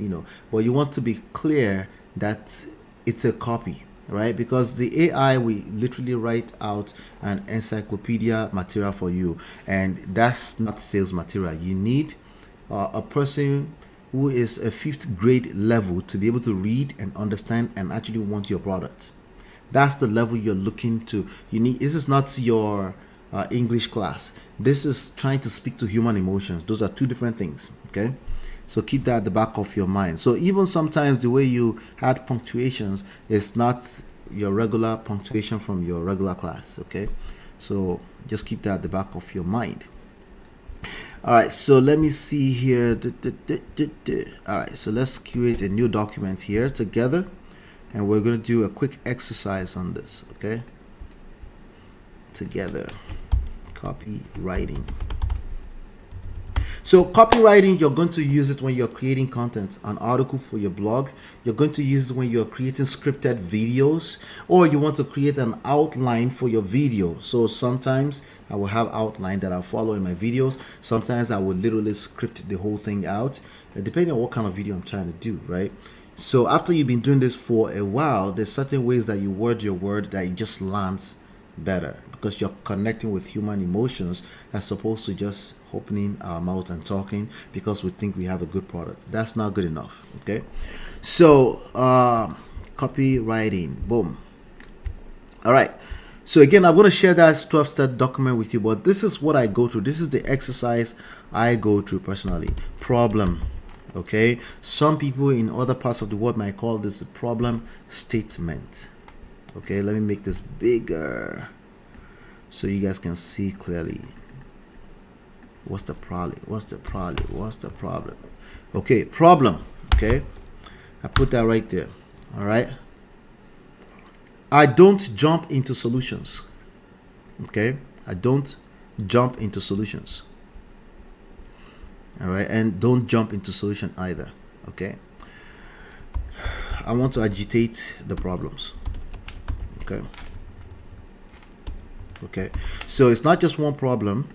but you want to be clear that it's a copy, right? Because the AI will literally write out an encyclopedia material for you, and that's not sales material. You need a person who is a 5th grade level to be able to read and understand and actually want your product. That's the level you're looking to. This is not your English class. This is trying to speak to human emotions. Those are two different things. Okay, so keep that at the back of your mind. So even sometimes the way you add punctuations is not your regular punctuation from your regular class. Okay, so just keep that at the back of your mind. All right, so let me see here. All right, so let's create a new document here together, and we're going to do a quick exercise on this. Okay, together. Copywriting. So copywriting, you're going to use it when you're creating content, an article for your blog. You're going to use it when you're creating scripted videos, or you want to create an outline for your video. So sometimes I will have outline that I follow in my videos. Sometimes I will literally script the whole thing out, depending on what kind of video I'm trying to do, right? So after you've been doing this for a while, there's certain ways that you word your word that it just lands better, because you're connecting with human emotions as opposed to just opening our mouth and talking because we think we have a good product. That's not good enough. Okay, so copywriting, boom. All right, so again, I'm going to share that 12-step document with you, but this is what I go through. This is the exercise I go through personally. Problem. Okay, some people in other parts of the world might call this a problem statement. Okay, let me make this bigger so you guys can see clearly. What's the problem? What's the problem? What's the problem? Okay, problem. Okay, I put that right there. All right, I don't jump into solutions. Okay, I don't jump into solutions. All right, and don't jump into solution either. Okay, I want to agitate the problems. Okay, so it's not just one problem,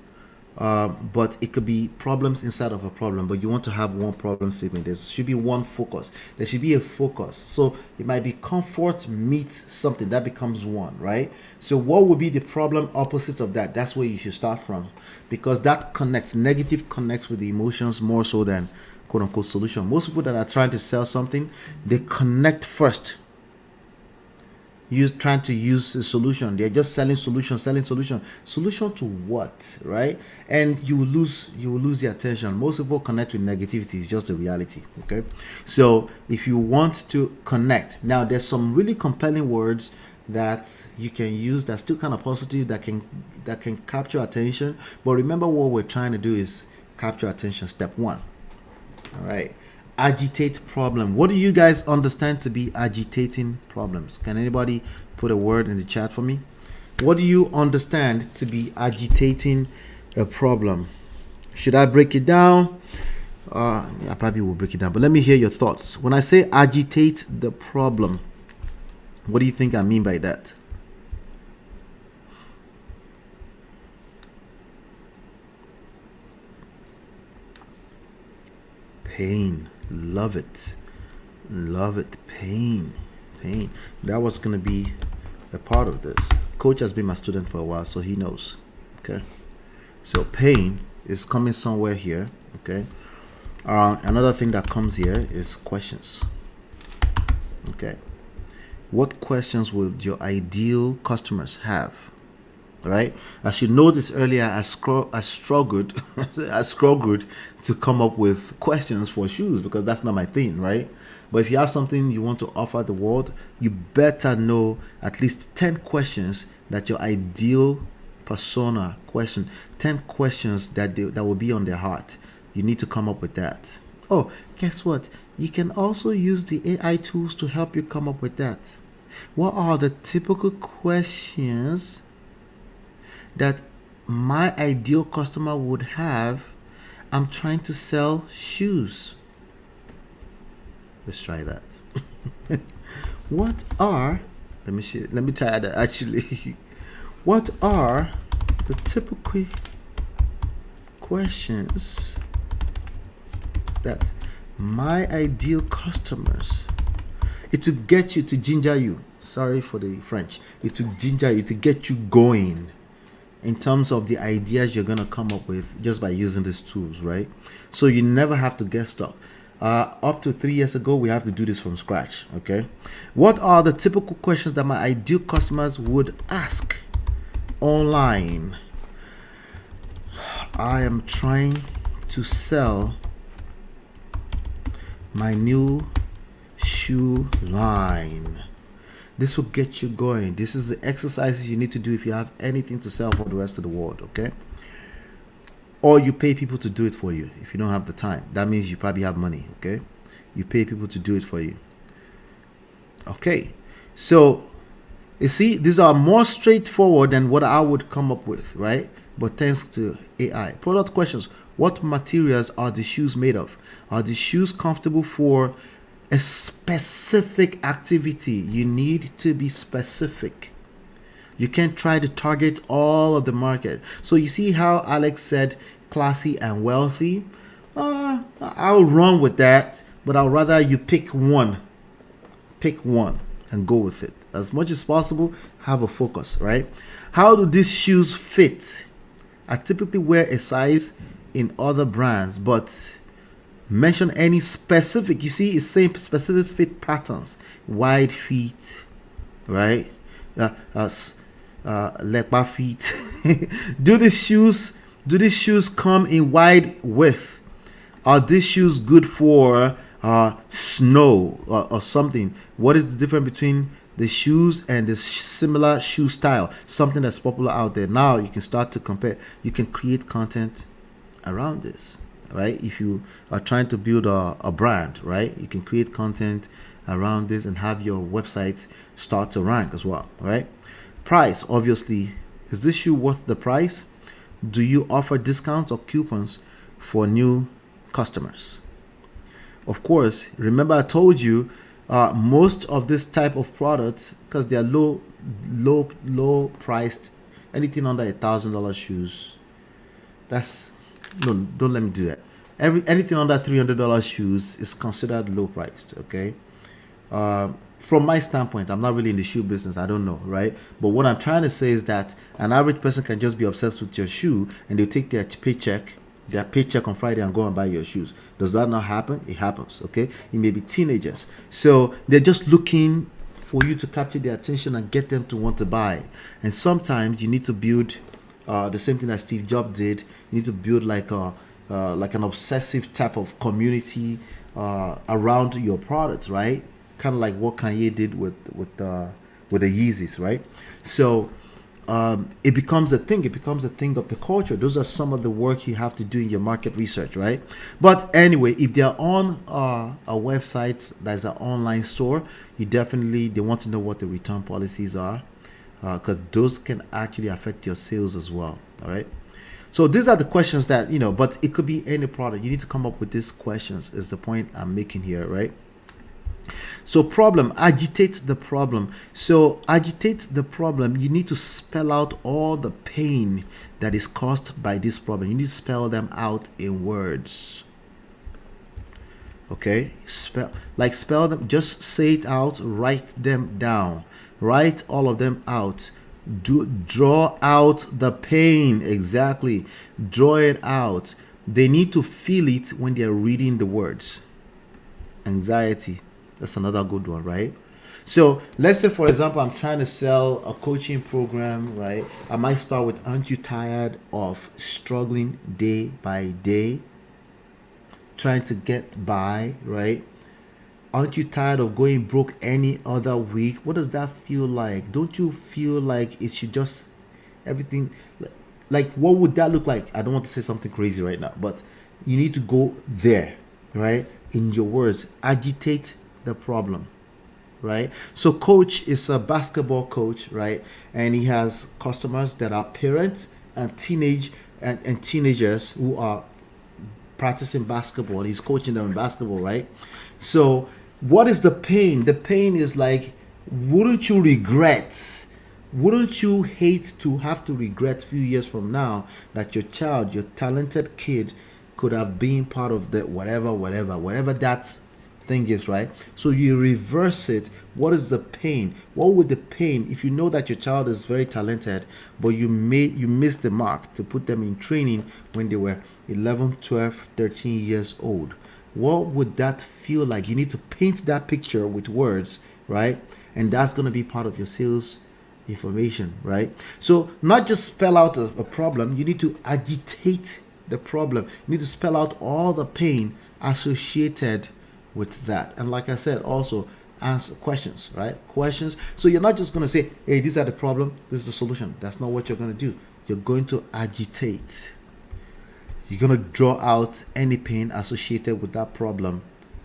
but it could be problems inside of a problem, but you want to have one problem statement. There should be one focus. There should be a focus. So it might be comfort meets something, that becomes one, right? So what would be the problem opposite of that? That's where you should start from, because that connects. Negative connects with the emotions more so than quote unquote solution. Most people that are trying to sell something, they connect first. Trying to use the solution. They're just selling solution to what, right? And you will lose the attention. Most people connect with negativity. It's just the reality. Okay, so if you want to connect, now there's some really compelling words that you can use that's still kind of positive, that can capture attention. But remember, what we're trying to do is capture attention. Step one. All right. Agitate problem. What do you guys understand to be agitating problems? Can anybody put a word in the chat for me? What do you understand to be agitating a problem? Should I break it down? I probably will break it down, but let me hear your thoughts. When I say agitate the problem, what do you think I mean by that? Pain. Love it. Love it. Pain. Pain. That was going to be a part of this. Coach has been my student for a while, so he knows. Okay. So pain is coming somewhere here. Okay. Another thing that comes here is questions. Okay. What questions would your ideal customers have? Right? As you noticed earlier, I struggled I struggled to come up with questions for shoes because that's not my thing, right? But if you have something you want to offer the world, you better know at least 10 questions that your ideal persona question, 10 questions that will be on their heart. You need to come up with that. Oh, guess what? You can also use the AI tools to help you come up with that. What are the typical questions that my ideal customer would have? I'm trying to sell shoes. Let's try that. What are, let me try that actually. What are the typical questions that my ideal customers, it will get you to ginger you. Sorry for the French. It will ginger you to get you going in terms of the ideas you're going to come up with just by using these tools, right? So you never have to get stuck. Up to 3 years ago, we have to do this from scratch, okay? What are the typical questions that my ideal customers would ask online? I am trying to sell my new shoe line. This will get you going. This is the exercises you need to do if you have anything to sell for the rest of the world, okay? Or you pay people to do it for you if you don't have the time. That means you probably have money, okay? You pay people to do it for you. Okay, so you see, these are more straightforward than what I would come up with, right? But thanks to AI. Product questions. What materials are the shoes made of? Are the shoes comfortable for a specific activity? You need to be specific. You can't try to target all of the market. So you see how Alex said classy and wealthy? I'll run with that, but I'll rather you pick one. Pick one and go with it. As much as possible, have a focus, right? How do these shoes fit? I typically wear a size in other brands, but mention any specific. You see, it's saying specific fit patterns. Wide feet, right? Leopard feet. Do these shoes come in wide width? Are these shoes good for snow or something? What is the difference between the shoes and the similar shoe style, something that's popular out there? Now you can start to compare. You can create content around this, right? If you are trying to build a brand, right, you can create content around this and have your website start to rank as well, right? Price, obviously. Is this shoe worth the price? Do you offer discounts or coupons for new customers? Of course, remember I told you most of this type of products, because they are low priced, anything under $1,000 shoes, that's no, don't let me do that. Anything under $300 shoes is considered low priced, okay? From my standpoint, I'm not really in the shoe business, I don't know, right? But what I'm trying to say is that an average person can just be obsessed with your shoe and they'll take their paycheck on Friday and go and buy your shoes. Does that not happen? It happens, okay? It may be teenagers. So they're just looking for you to capture their attention and get them to want to buy. And sometimes you need to build the same thing that Steve Jobs did. You need to build like an obsessive type of community around your products, right? Kind of like what Kanye did with the Yeezys, right? So it becomes a thing. It becomes a thing of the culture. Those are some of the work you have to do in your market research, right? But anyway, if they're on a website that's an online store, they want to know what the return policies are, because those can actually affect your sales as well. All right. So these are the questions that, but it could be any product. You need to come up with these questions, is the point I'm making here, right? So problem, agitate the problem. So agitate the problem, you need to spell out all the pain that is caused by this problem. You need to spell them out in words. Okay, spell them, just say it out, write them down, write all of them out. Draw out the pain. Exactly, draw it out. They need to feel it when they're reading the words. Anxiety, that's another good one, right? So let's say, for example, I'm trying to sell a coaching program, right? I might start with, aren't you tired of struggling day by day, trying to get by, right? Aren't you tired of going broke any other week? What does that feel like? Don't you feel like it should just, everything, like what would that look like? I don't want to say something crazy right now, but you need to go there, right? In your words, agitate the problem, right? So coach is a basketball coach, right? And he has customers that are parents and teenagers who are practicing basketball. He's coaching them in basketball, right? So what is the pain? The pain is like, wouldn't you hate to have to regret a few years from now that your child, your talented kid, could have been part of the whatever that thing is, right? So you reverse it. What is the pain? What would the pain, if you know that your child is very talented, but you missed the mark to put them in training when they were 11, 12, 13 years old? What would that feel like? You need to paint that picture with words, right? And that's going to be part of your sales information, right? So not just spell out a problem, you need to agitate the problem. You need to spell out all the pain associated with that. And like I said, also answer questions, right? Questions. So you're not just going to say, hey, these are the problem, this is the solution. That's not what you're going to do. You're going to agitate. You're going to draw out any pain associated with that problem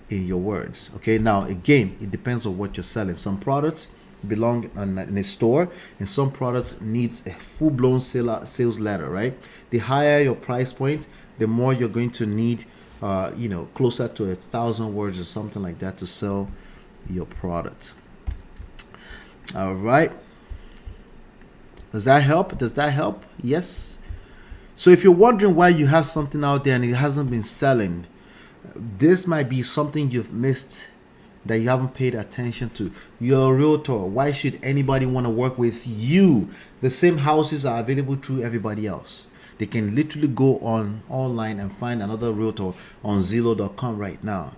in your words. Okay, now again, it depends on what you're selling. Some products belong in a store, and some products needs a full-blown sales letter, right? The higher your price point, the more you're going to need closer to 1,000 words or something like that to sell your product. All right, does that help? Yes. So if you're wondering why you have something out there and it hasn't been selling, this might be something you've missed that you haven't paid attention to. You're a realtor. Why should anybody want to work with you? The same houses are available through everybody else. They can literally go online and find another realtor on Zillow.com right now.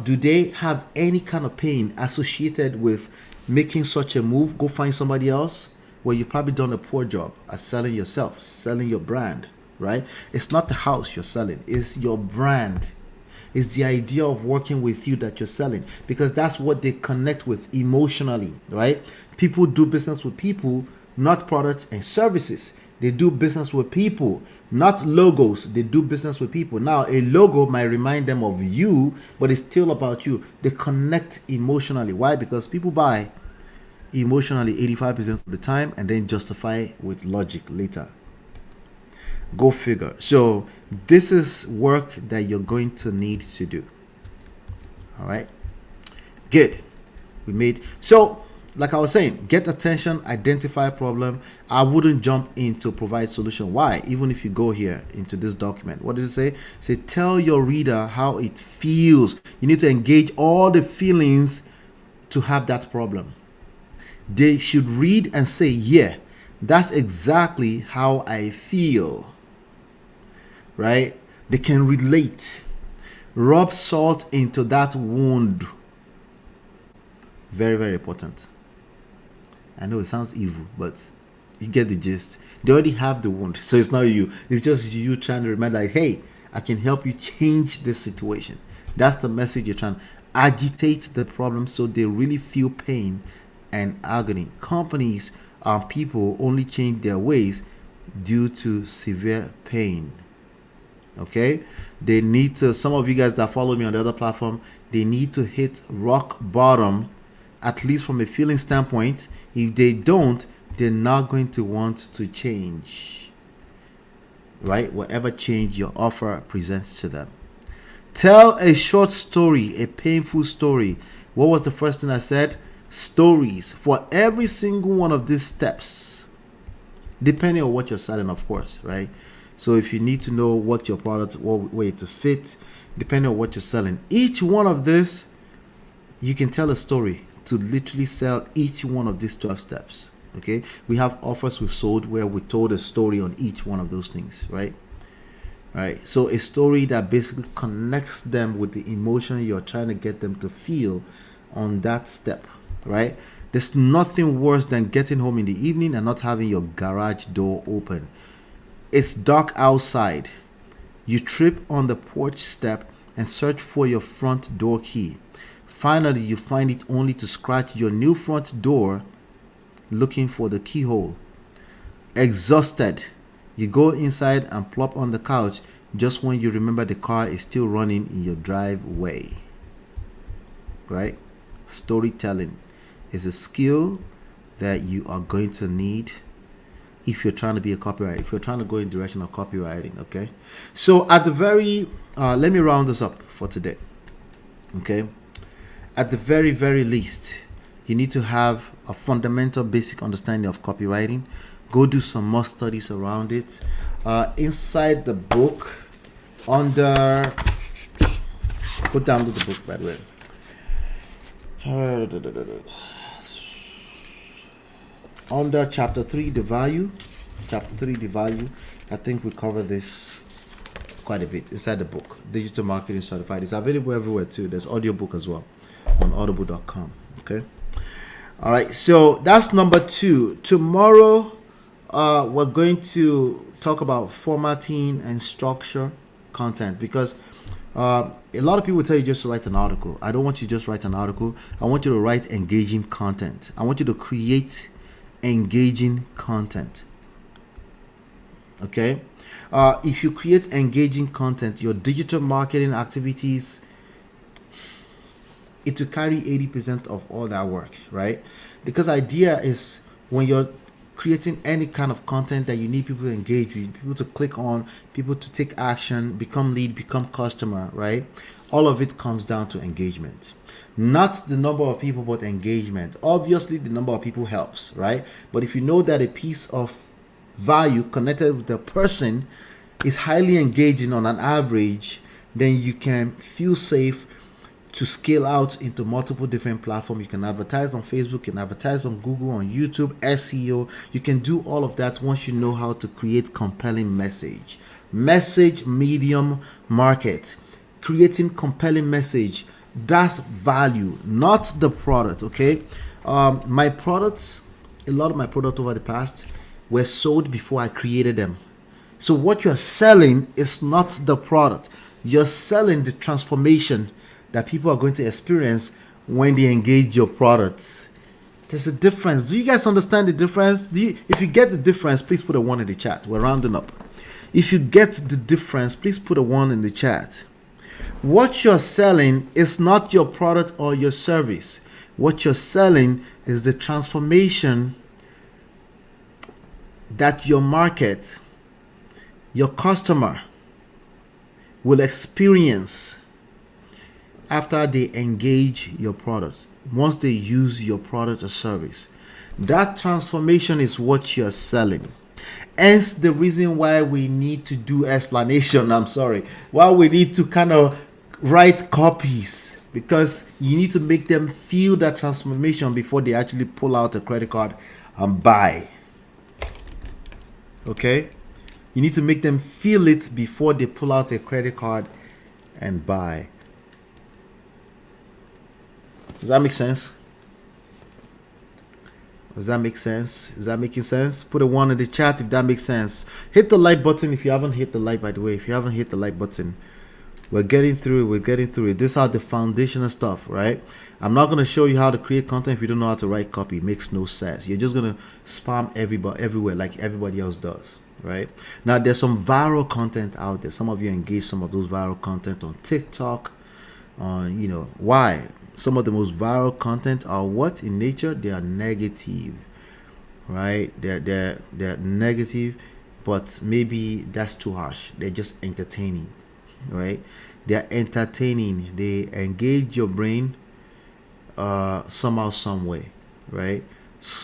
Do they have any kind of pain associated with making such a move? Go find somebody else? Well, you've probably done a poor job at selling yourself, selling your brand, right? It's not the house you're selling, it's your brand. It's the idea of working with you that you're selling, because that's what they connect with emotionally, right? People do business with people, not products and services. They do business with people, not logos. They do business with people. Now, a logo might remind them of you, but it's still about you. They connect emotionally. Why? Because people buy emotionally 85% of the time and then justify with logic later. Go figure. So this is work that you're going to need to do. All right. Good. So like I was saying, get attention, identify problem. I wouldn't jump in to provide solution. Why? Even if you go here into this document, what does it say? Say, tell your reader how it feels. You need to engage all the feelings to have that problem. They should read and say, yeah, that's exactly how I feel. Right? They can relate. Rub salt into that wound. Very, very important. I know it sounds evil, but you get the gist. They already have the wound, so it's not you. It's just you trying to remember, like, hey, I can help you change this situation. That's the message you're trying to agitate the problem so they really feel pain and agony. Companies people only change their ways due to severe pain. Okay, they need to, some of you guys that follow me on the other platform, they need to hit rock bottom, at least from a feeling standpoint. If they don't, they're not going to want to change, right? Whatever change your offer presents to them. Tell a short story, a painful story. What was the first thing I said? Stories for every single one of these steps, depending on what you're selling, of course, right? So if you need to know what your product, what way to fit, depending on what you're selling, each one of this, you can tell a story to literally sell each one of these 12 steps. Okay, we have offers we've sold where we told a story on each one of those things, right? Right. So a story that basically connects them with the emotion you're trying to get them to feel on that step, right? There's nothing worse than getting home in the evening and not having your garage door open. It's dark outside. You trip on the porch step and search for your front door key. Finally, you find it only to scratch your new front door looking for the keyhole. Exhausted, you go inside and plop on the couch just when you remember the car is still running in your driveway. Right? Storytelling is a skill that you are going to need if you're trying to be a copywriter, if you're trying to go in the direction of copywriting. Okay, so at the very let me round this up for today. Okay, at the very least, you need to have a fundamental basic understanding of copywriting. Go do some more studies around it. Inside the book, under, go download the book, by the way. Under chapter 3, the value. Chapter 3, the value. I think we cover this quite a bit inside the book. Digital Marketing Certified. It's available everywhere too. There's audiobook as well on audible.com. Okay. All right. So that's number 2. Tomorrow, we're going to talk about formatting and structure content, because a lot of people tell you just to write an article. I don't want you to just write an article. I want you to write engaging content. I want you to create engaging content. Okay, if you create engaging content, your digital marketing activities, it will carry 80% of all that work, right? Because idea is, when you're creating any kind of content that you need people to engage with, people to click on, people to take action, become lead, become customer, right? All of it comes down to engagement. Not the number of people, but engagement. Obviously, the number of people helps, right? But if you know that a piece of value connected with the person is highly engaging on an average, then you can feel safe to scale out into multiple different platforms. You can advertise on Facebook, you can advertise on Google, on YouTube, SEO. You can do all of that once you know how to create compelling message. Message, medium, market. Creating compelling message. That's value, not the product. Okay, my products, a lot of my products over the past were sold before I created them. So what you're selling is not the product. You're selling the transformation that people are going to experience when they engage your products. There's a difference. Do you guys understand the difference? If you get the difference, please put a 1 in the chat. We're rounding up. If you get the difference, please put a 1 in the chat. What you're selling is not your product or your service. What you're selling is the transformation that your market, your customer will experience after they engage your product, once they use your product or service. That transformation is what you're selling. Hence the reason why we need to do explanation. Why we need to kind of write copies, because you need to make them feel that transformation before they actually pull out a credit card and buy. Okay? You need to make them feel it before they pull out a credit card and buy. Does that make sense? Does that make sense? Is that making sense? Put a 1 in the chat if that makes sense. Hit the like button if you haven't hit the like, by the way. If you haven't hit the like button, We're getting through it. We're getting through it. These are the foundational stuff, right? I'm not going to show you how to create content if you don't know how to write copy. It makes no sense. You're just going to spam everybody everywhere like everybody else does, right? Now, there's some viral content out there. Some of you engage some of those viral content on TikTok. Why? Some of the most viral content are what in nature? They are negative, right? They're negative, but maybe that's too harsh. They're just entertaining, right? They're entertaining. They engage your brain somehow, some way, right?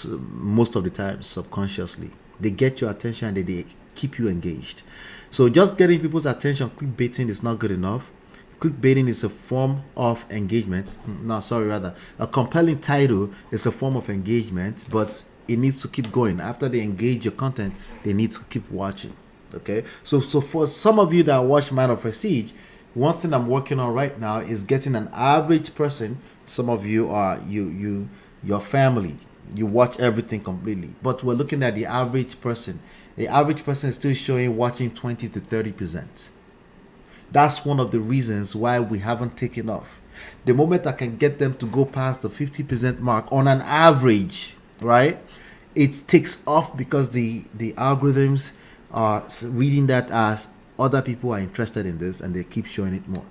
Most of the time, subconsciously, they get your attention and they keep you engaged. So just getting people's attention, clickbaiting is not good enough. Clickbaiting is a form of engagement. No, sorry, rather, a compelling title is a form of engagement, but it needs to keep going. After they engage your content, they need to keep watching. Okay, so for some of you that watch Man of Prestige, one thing I'm working on right now is getting an average person. Some of you are your family. You watch everything completely, but we're looking at the average person. The average person is still showing watching 20 to 30%. That's one of the reasons why we haven't taken off. The moment I can get them to go past the 50% mark on an average, right, it takes off because the algorithms are reading that as other people are interested in this and they keep showing it more.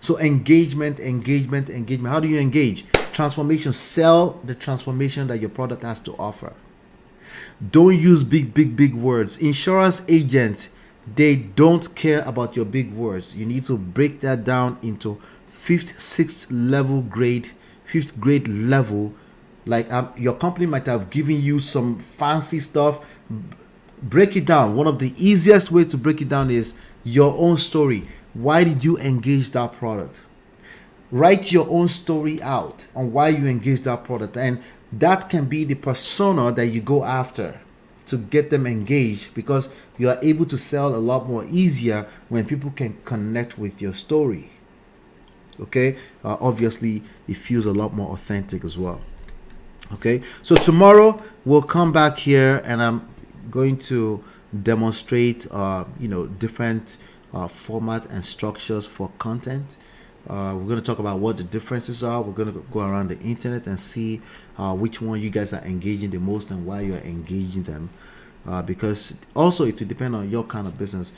So engagement. How do you engage? Transformation. Sell the transformation that your product has to offer. Don't use big words. Insurance agents, they don't care about your big words. You need to break that down into fifth grade level. Like your company might have given you some fancy stuff. Break it down. One of the easiest ways to break it down is your own story. Why did you engage that product? Write your own story out on why you engaged that product, and that can be the persona that you go after to get them engaged, because you are able to sell a lot more easier when people can connect with your story. Okay, obviously it feels a lot more authentic as well. Okay, so tomorrow we'll come back here and I'm going to demonstrate different format and structures for content. We're going to talk about what the differences are. We're going to go around the internet and see which one you guys are engaging the most and why you are engaging them, because also it will depend on your kind of business.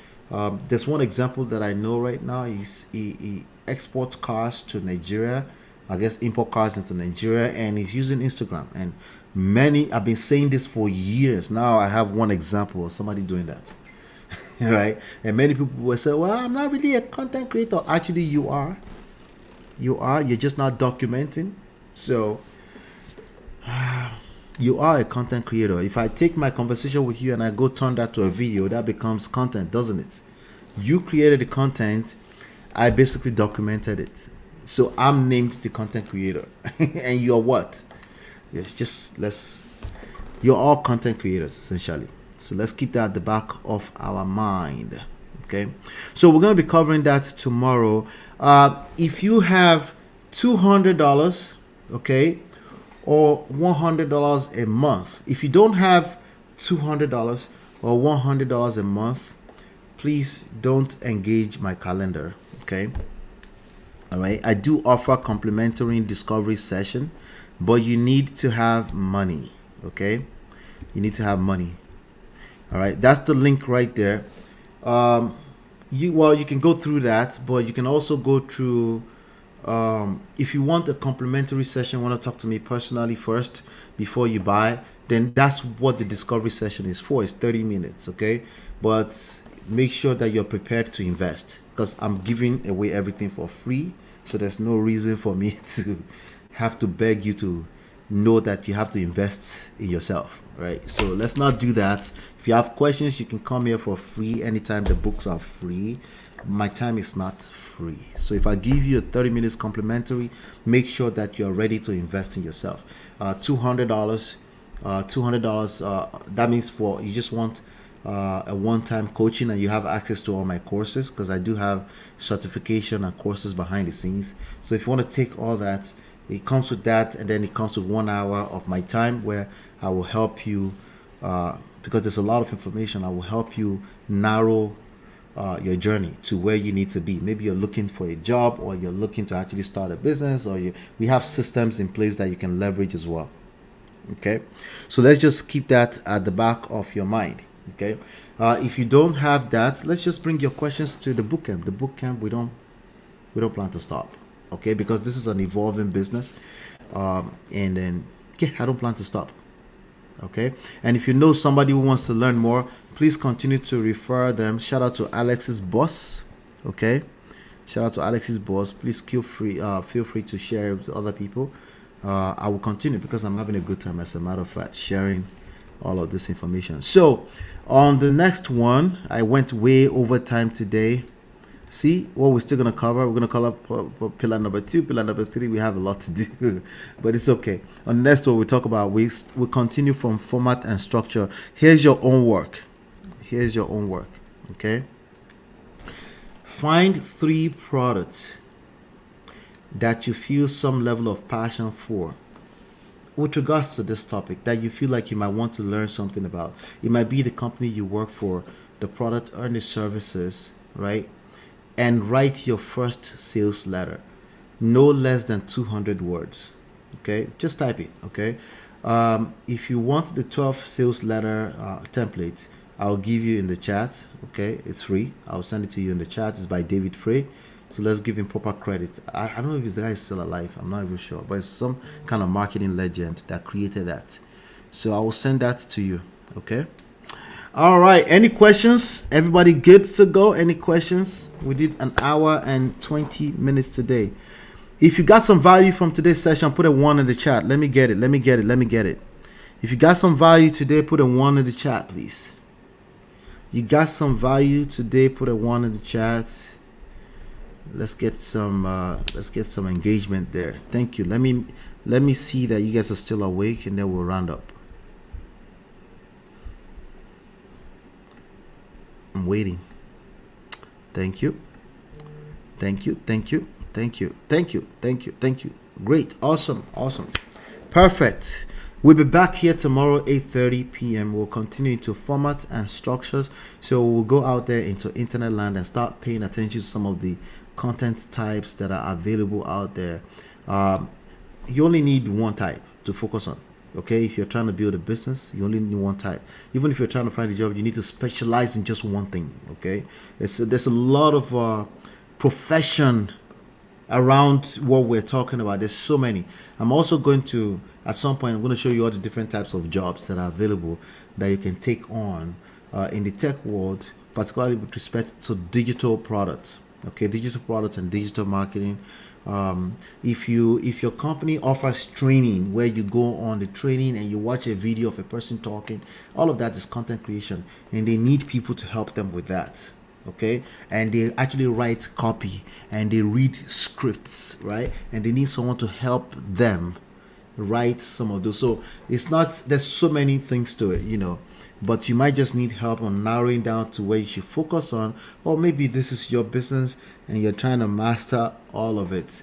There's one example that I know right now. He exports cars to Nigeria, I guess import cars into Nigeria, and he's using Instagram. And many, I've been saying this for years now. I have one example of somebody doing that. Right? And many people will say, well, I'm not really a content creator. Actually, you are. You're just not documenting. So you are a content creator. If I take my conversation with you and I go turn that to a video, that becomes content, doesn't it? You created the content. I basically documented it. So I'm named the content creator. And you're what? Yes, you're all content creators essentially. So let's keep that at the back of our mind. Okay. So we're going to be covering that tomorrow. If you have $200, okay, or $100 a month. If you don't have $200 or $100 a month, please don't engage my calendar. Okay. All right. I do offer complimentary discovery session, but you need to have money. Okay. You need to have money. All right. That's the link right there. You can go through that, but you can also go through, if you want a complimentary session, want to talk to me personally first before you buy, then that's what the discovery session is for. It's 30 minutes. Okay. But make sure that you're prepared to invest, because I'm giving away everything for free. So there's no reason for me to have to beg you to know that you have to invest in yourself, right? So let's not do that. If you have questions, you can come here for free anytime. The books are free. My time is not free. So if I give you a 30 minutes complimentary, make sure that you're ready to invest in yourself. $200, that means for you just want a one-time coaching, and you have access to all my courses, because I do have certification and courses behind the scenes. So if you want to take all that, it comes with that, and then it comes with 1 hour of my time where I will help you, because there's a lot of information. I will help you narrow your journey to where you need to be. Maybe you're looking for a job, or you're looking to actually start a business, or we have systems in place that you can leverage as well. Okay, so let's just keep that at the back of your mind. Okay, if you don't have that, let's just bring your questions to the bootcamp. The bootcamp, we don't plan to stop. Okay, because this is an evolving business, and then I don't plan to stop. Okay, and if you know somebody who wants to learn more, please continue to refer them. Shout out to Alex's boss. Okay, shout out to Alex's boss. Please feel free to share with other people. I will continue because I'm having a good time, as a matter of fact, sharing all of this information. So on the next one, I went way over time today. See what we're still going to cover. We're going to cover pillar number 2, pillar number 3. We have a lot to do, but it's okay. On the next one, we talk about we continue from format and structure. Here's your own work. Okay. Find 3 products that you feel some level of passion for with regards to this topic, that you feel like you might want to learn something about. It might be the company you work for, the product or the services, right? And write your first sales letter, no less than 200 words. Okay, just type it. Okay, if you want the 12 sales letter template, I'll give you in the chat. Okay, it's free. I'll send it to you in the chat. It's by David Frey. So let's give him proper credit. I don't know if the guy is still alive. I'm not even sure, but it's some kind of marketing legend that created that. So I will send that to you. Okay. All right. Any questions? Everybody good to go? Any questions? We did an hour and 20 minutes today. If you got some value from today's session, put a 1 in the chat. Let me get it. If you got some value today, put a 1 in the chat, please. You got some value today, put a 1 in the chat. Let's get some engagement there. Thank you. Let me see that you guys are still awake, and then we'll round up. I'm waiting. Thank you. Great. Awesome. Perfect. We'll be back here tomorrow, 8:30 p.m. We'll continue into format and structures. So we'll go out there into internet land and start paying attention to some of the content types that are available out there. You only need one type to focus on. Okay, if you're trying to build a business, you only need one type. Even if you're trying to find a job, you need to specialize in just one thing. Okay, there's a lot of profession around what we're talking about. There's so many. I'm also going to, at some point, I'm going to show you all the different types of jobs that are available that you can take on in the tech world, particularly with respect to digital products. Okay, digital products and digital marketing. If your company offers training where you go on the training and you watch a video of a person talking, all of that is content creation, and they need people to help them with that. Okay, and they actually write copy and they read scripts, right? And they need someone to help them write some of those. So it's not, there's so many things to it, but you might just need help on narrowing down to where you should focus on, or maybe this is your business and you're trying to master all of it.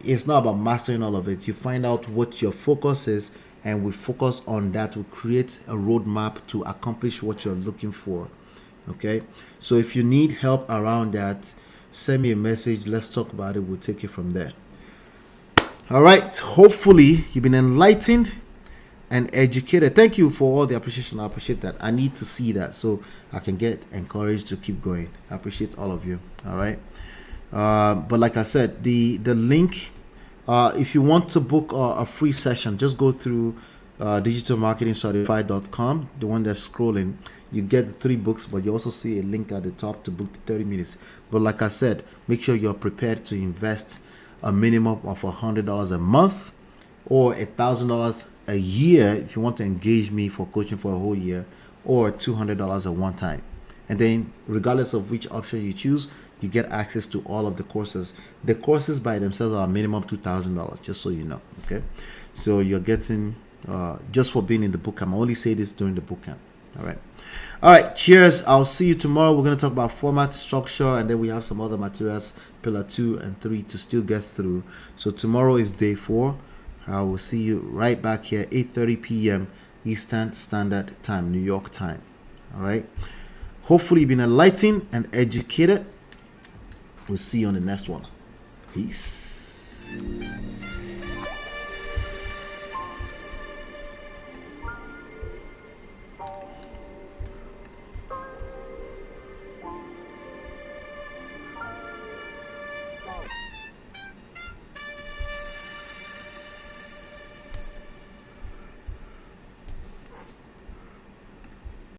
It's not about mastering all of it. You find out what your focus is, and we focus on that. We create a roadmap to accomplish what you're looking for. Okay, so if you need help around that, send me a message. Let's talk about it. We'll take it from there. All right, hopefully you've been enlightened and educated. Thank you for all the appreciation. I appreciate that. I need to see that so I can get encouraged to keep going. I appreciate all of you. All right, but like I said, the link, if you want to book a free session, just go through digitalmarketingcertified.com, the one that's scrolling. You get the 3 books, but you also see a link at the top to book the 30 minutes. But like I said, make sure you're prepared to invest a minimum of $100 a month or $1,000 a year if you want to engage me for coaching for a whole year, or $200 at one time. And then regardless of which option you choose, you get access to all of the courses. The courses by themselves are minimum $2,000, just so you know. Okay, so you're getting just for being in the bootcamp. I only say this during the bootcamp. All right, cheers. I'll see you tomorrow. We're going to talk about format, structure, and then we have some other materials, pillar 2 and 3, to still get through. So tomorrow is day 4. I will see you right back here, 8:30 p.m. Eastern Standard Time, New York time. All right. Hopefully you've been enlightened and educated. We'll see you on the next one. Peace.